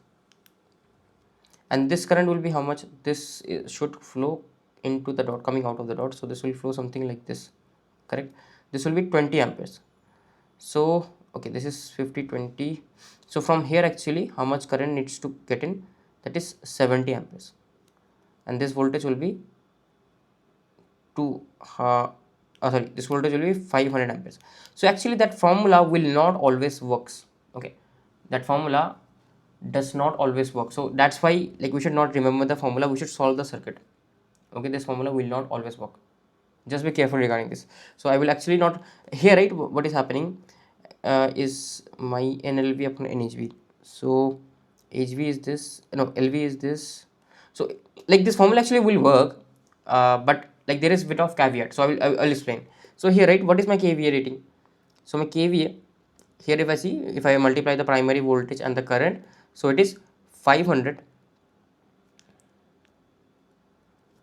and this current will be how much? This should flow into the dot, coming out of the dot. So this will flow something like this, correct? This will be 20 amperes. So okay, this is 50, 20. So from here actually how much current needs to get in? That is 70 amperes, and this voltage will be this voltage will be 500 amperes. So actually that formula will not always works. Okay, that formula does not always work. So that's why, like, we should not remember the formula, we should solve the circuit. Okay, this formula will not always work, just be careful regarding this. So I will actually not here, right, what is happening is my NLV upon NHV. So HV is this, no, LV is this. So like this formula actually will work, but like there is bit of caveat, so I'll explain. So here, right, what is my kVA rating? So my kVA here, if I see, if I multiply the primary voltage and the current, so it is 500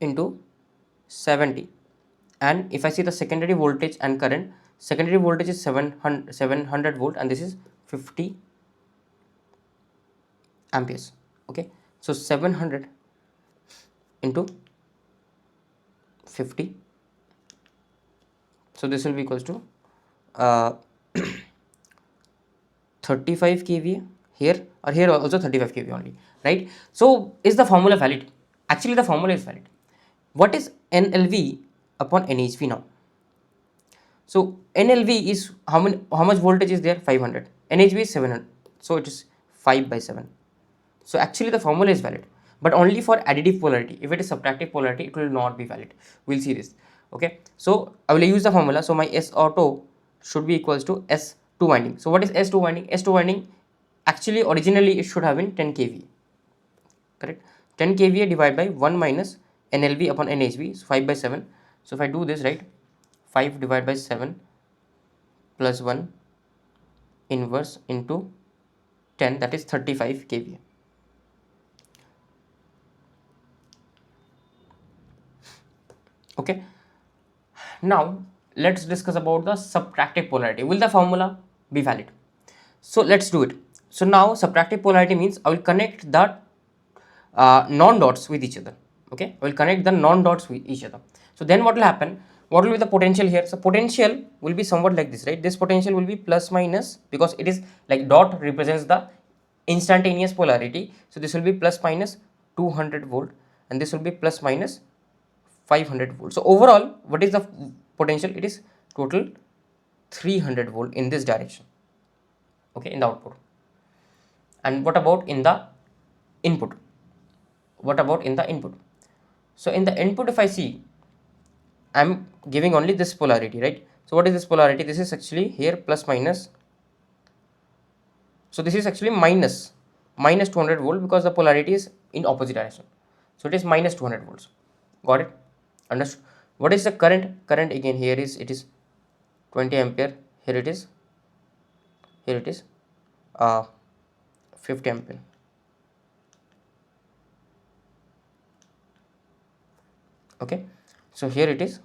into 70. And if I see the secondary voltage and current, secondary voltage is 700 volt and this is 50 amperes. Okay, so 700 into 50, so this will be equals to uh, 35 kVA here, or here also 35 kVA only, right? So is the formula valid? Actually the formula is valid. What is NLV upon NHV now? So NLV is how much voltage is there? 500. NHV is 700, so it is 5 by 7. So actually the formula is valid, but only for additive polarity. If it is subtractive polarity, it will not be valid. We'll see this. Okay, so I will use the formula. So my S auto should be equals to S2 winding. So what is S2 winding? S2 winding, actually originally it should have been 10 kVA, correct? 10 kVA divided by 1 minus NLV upon NHV, so 5 by 7. So if I do this, right, 5 divided by 7 plus 1 inverse into 10, that is 35 kVA. Okay, now let's discuss about the subtractive polarity. Will the formula be valid? So let's do it. So now subtractive polarity means I will connect the non-dots with each other. Okay, I will connect the non-dots with each other. So then what will happen? What will be the potential here? So potential will be somewhat like this, right? This potential will be plus minus, because it is like dot represents the instantaneous polarity. So this will be plus minus 200 volt and this will be plus minus 500 volt. So overall, what is the potential? It is total 300 volt in this direction. Okay, in the output. And what about in the input? What about in the input? So in the input, if I see, I'm giving only this polarity, right? So what is this polarity? This is actually here plus minus. So this is actually minus 200 volt, because the polarity is in opposite direction. So it is minus 200 volts. Got it? Understood? What is the current? Current again here is, it is 20 ampere. Here it is, here it is uh, 50 ampere. Okay, so here it is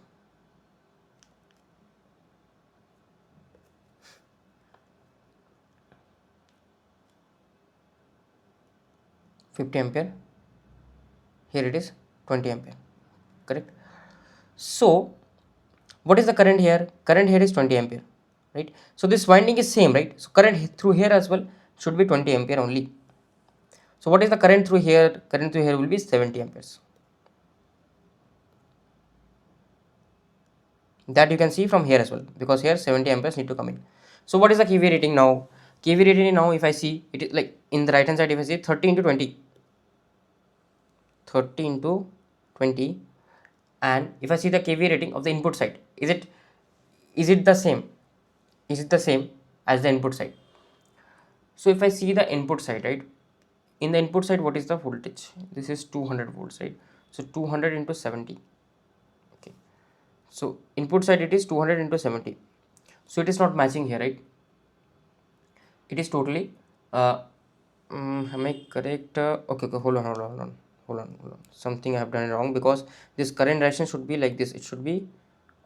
50 ampere, here it is 20 ampere, correct? So what is the current here? Current here is 20 ampere, right? So this winding is same, right? So current through here as well should be 20 ampere only. So what is the current through here? Current through here will be 70 amperes. That you can see from here as well, because here 70 amperes need to come in. So what is the kVA rating now? kVA rating now, if I see, it is like in the right hand side, if I see 30 into 20, 30 into 20, and if I see the kVA rating of the input side, is it the same? Is it the same as the input side? So if I see the input side, right, in the input side, what is the voltage? This is 200 volts, right? So 200 into 70. Okay, so input side, it is 200 into 70. So it is not matching here, right? It is totally am I correct? Okay, hold on, something I have done wrong, because this current direction should be like this. It should be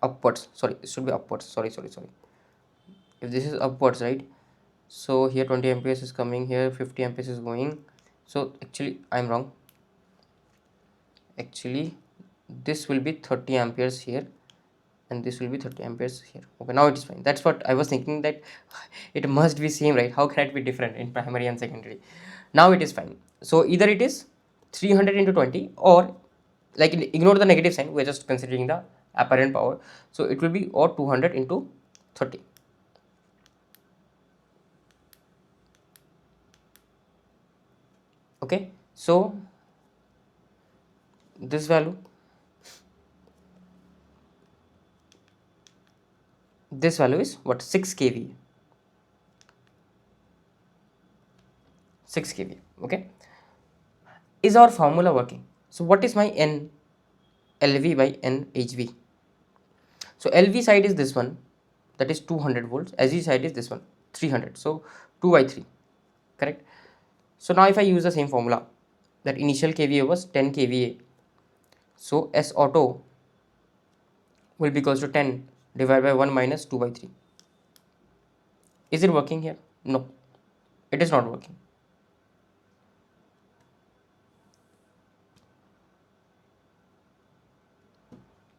upwards. Sorry, it should be upwards. Sorry. If this is upwards, right, so here 20 amperes is coming, here 50 amperes is going. So actually I'm wrong. Actually this will be 30 amperes here and this will be 30 amperes here. Okay, now it is fine. That's what I was thinking, that it must be same, right? How can it be different in primary and secondary? Now it is fine. So either it is 300 into 20, or like ignore the negative sign, we're just considering the apparent power. So it will be or 200 into 30. Okay, so this value, is what? 6 kVA. 6 kVA. Okay, is our formula working? So what is my N LV by N HV? So LV side is this one, that is 200 volts. SG side is this one, 300. So 2 by 3, correct? So now if I use the same formula, that initial kVA was 10 kVA, so S auto will be equals to 10 divided by 1 minus 2 by 3. Is it working here? No, it is not working.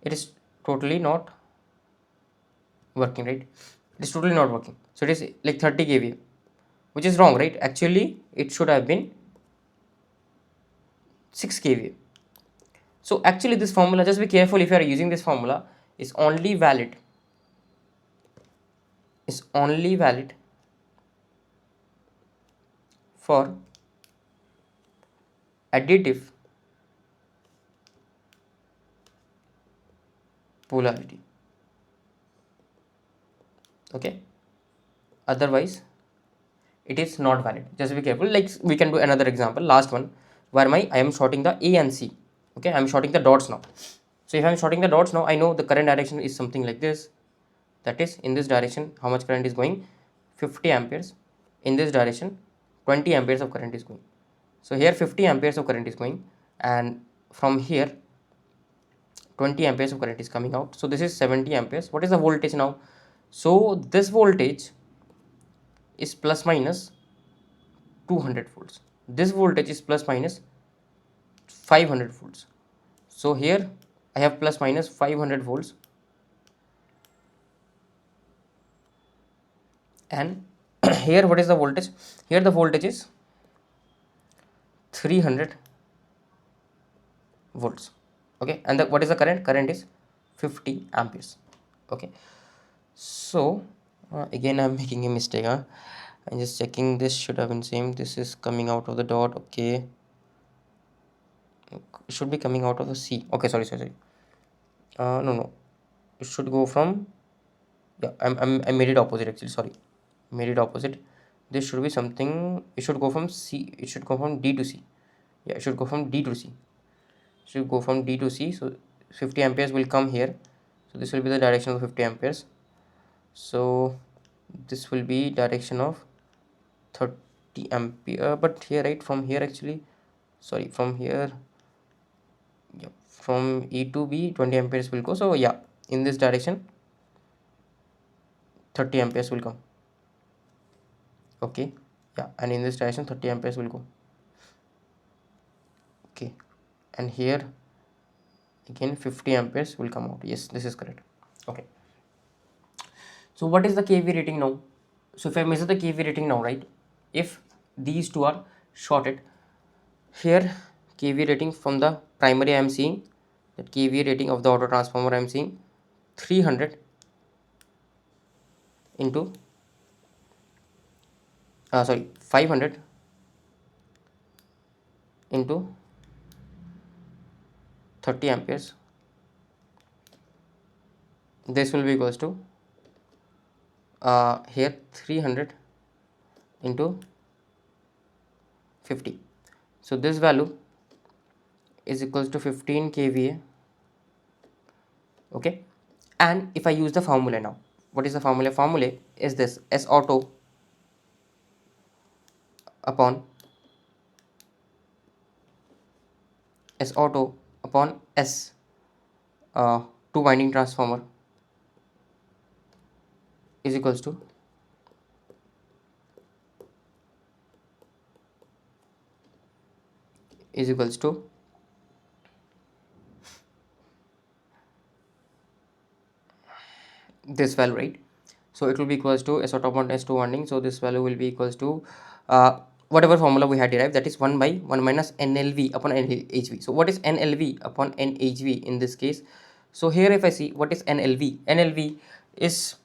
It is totally not working, right? It is totally not working. So it is like 30 kVA, which is wrong, right? Actually it should have been 6 kVA. So actually this formula, just be careful if you are using this formula, is only valid for additive polarity. Okay, otherwise it is not valid. Just be careful. Like we can do another example, last one, where I am shorting the A and C. Okay, I am shorting the dots now. So if I am shorting the dots now, I know the current direction is something like this. That is, in this direction how much current is going? 50 amperes. In this direction 20 amperes of current is going. So here 50 amperes of current is going, and from here 20 amperes of current is coming out. So this is 70 amperes. What is the voltage now? So this voltage is plus minus 200 volts. This voltage is plus minus 500 volts. So here I have plus minus 500 volts, and here what is the voltage? Here the voltage is 300 volts. Okay, and what is the current? Current is 50 amperes. Okay, so again I'm making a mistake. I'm just checking, this should have been same. This is coming out of the dot. Okay, it should be coming out of the C. Okay, sorry. No, it should go from, yeah, I made it opposite actually, sorry, made it opposite. This should be something, it should go from C, it should go from D to C. Yeah, it should go from D to C. It should go from D to C. So 50 amperes will come here. So this will be the direction of 50 amperes. So this will be direction of 30 ampere, but here, right, from here actually, sorry, from here, yeah, from E to B 20 amperes will go. So yeah, in this direction 30 amperes will come. Okay, yeah, and in this direction 30 amperes will go. Okay, and here again 50 amperes will come out. Yes, this is correct. Okay, so what is the kV rating now? So if I measure the kV rating now, right, if these two are shorted, here kV rating from the primary I am seeing, that kV rating of the auto transformer I am seeing 300 into 500 into 30 amperes. This will be equals to here 300 into 50. So this value is equals to 15 kVA. Okay, and if I use the formula now, what is the formula? Formula is this: S auto upon S uh, two winding transformer is equals to this value, right? So it will be equals to S auto upon S2 winding. So this value will be equals to whatever formula we had derived, that is 1 by 1 minus NLV upon NHV. So what is NLV upon NHV in this case? So here if I see what is NLV is,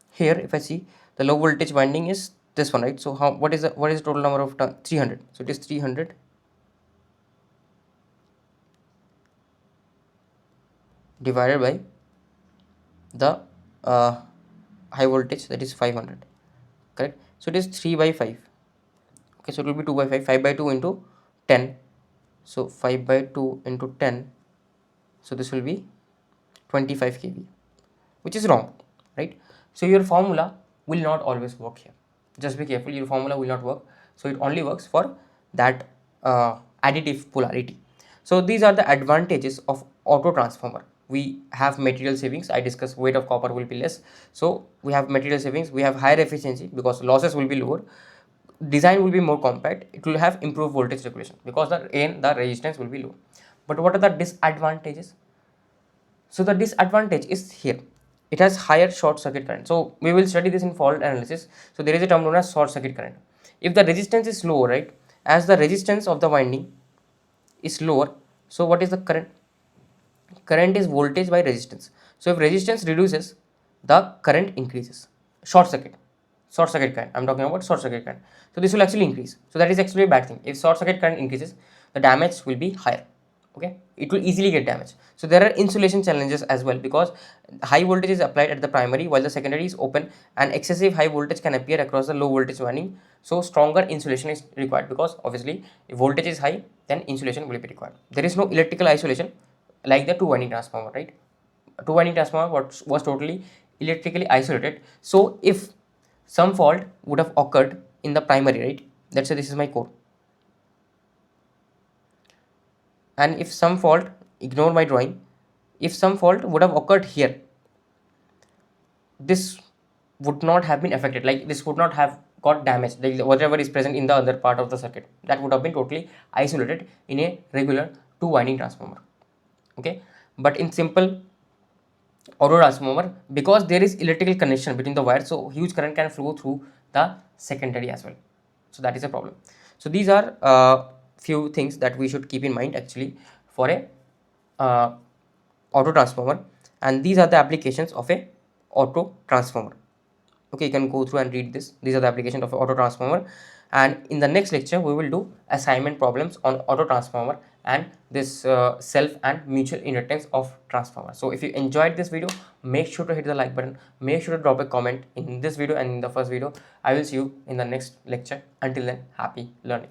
here if I see the low voltage winding is this one, right? So what is the total number of turn? 300. So it is 300 divided by the high voltage, that is 500, correct? So it is 3 by 5. Okay, so it will be 2 by 5, 5 by 2 into 10. So 5 by 2 into 10, so this will be 25 kV, which is wrong, right? So your formula will not always work here. Just be careful, your formula will not work. So it only works for that additive polarity. So these are the advantages of auto transformer. We have material savings. I discussed weight of copper will be less, so we have material savings, we have higher efficiency because losses will be lower, design will be more compact, it will have improved voltage regulation because the resistance will be low. But what are the disadvantages? So the disadvantage is here. It has higher short circuit current. So we will study this in fault analysis. So there is a term known as short circuit current. If the resistance is lower, right, as the resistance of the winding is lower, so what is the current? Current is voltage by resistance. So if resistance reduces, the current increases. Short circuit. Short circuit current. I'm talking about short circuit current. So this will actually increase. So that is actually a bad thing. If short circuit current increases, the damage will be higher. Okay, it will easily get damaged. So there are insulation challenges as well because high voltage is applied at the primary while the secondary is open, and excessive high voltage can appear across the low voltage winding. So stronger insulation is required because obviously if voltage is high, then insulation will be required. There is no electrical isolation like the two winding transformer, right? Two winding transformer was totally electrically isolated. So if some fault would have occurred in the primary, right, let's say this is my core, and if some fault, ignore my drawing, if some fault would have occurred here, this would not have been affected, like this would not have got damaged, like whatever is present in the other part of the circuit, that would have been totally isolated in a regular two winding transformer. Okay, but in simple auto transformer, because there is electrical connection between the wires, so huge current can flow through the secondary as well. So that is a problem. So these are few things that we should keep in mind actually for a uh, auto transformer, and these are the applications of a auto transformer. Okay, you can go through and read this. These are the applications of auto transformer, and in the next lecture we will do assignment problems on auto transformer and this self and mutual inductance of transformer. So if you enjoyed this video, make sure to hit the like button, make sure to drop a comment in this video and in the first video. I will see you in the next lecture. Until then, happy learning.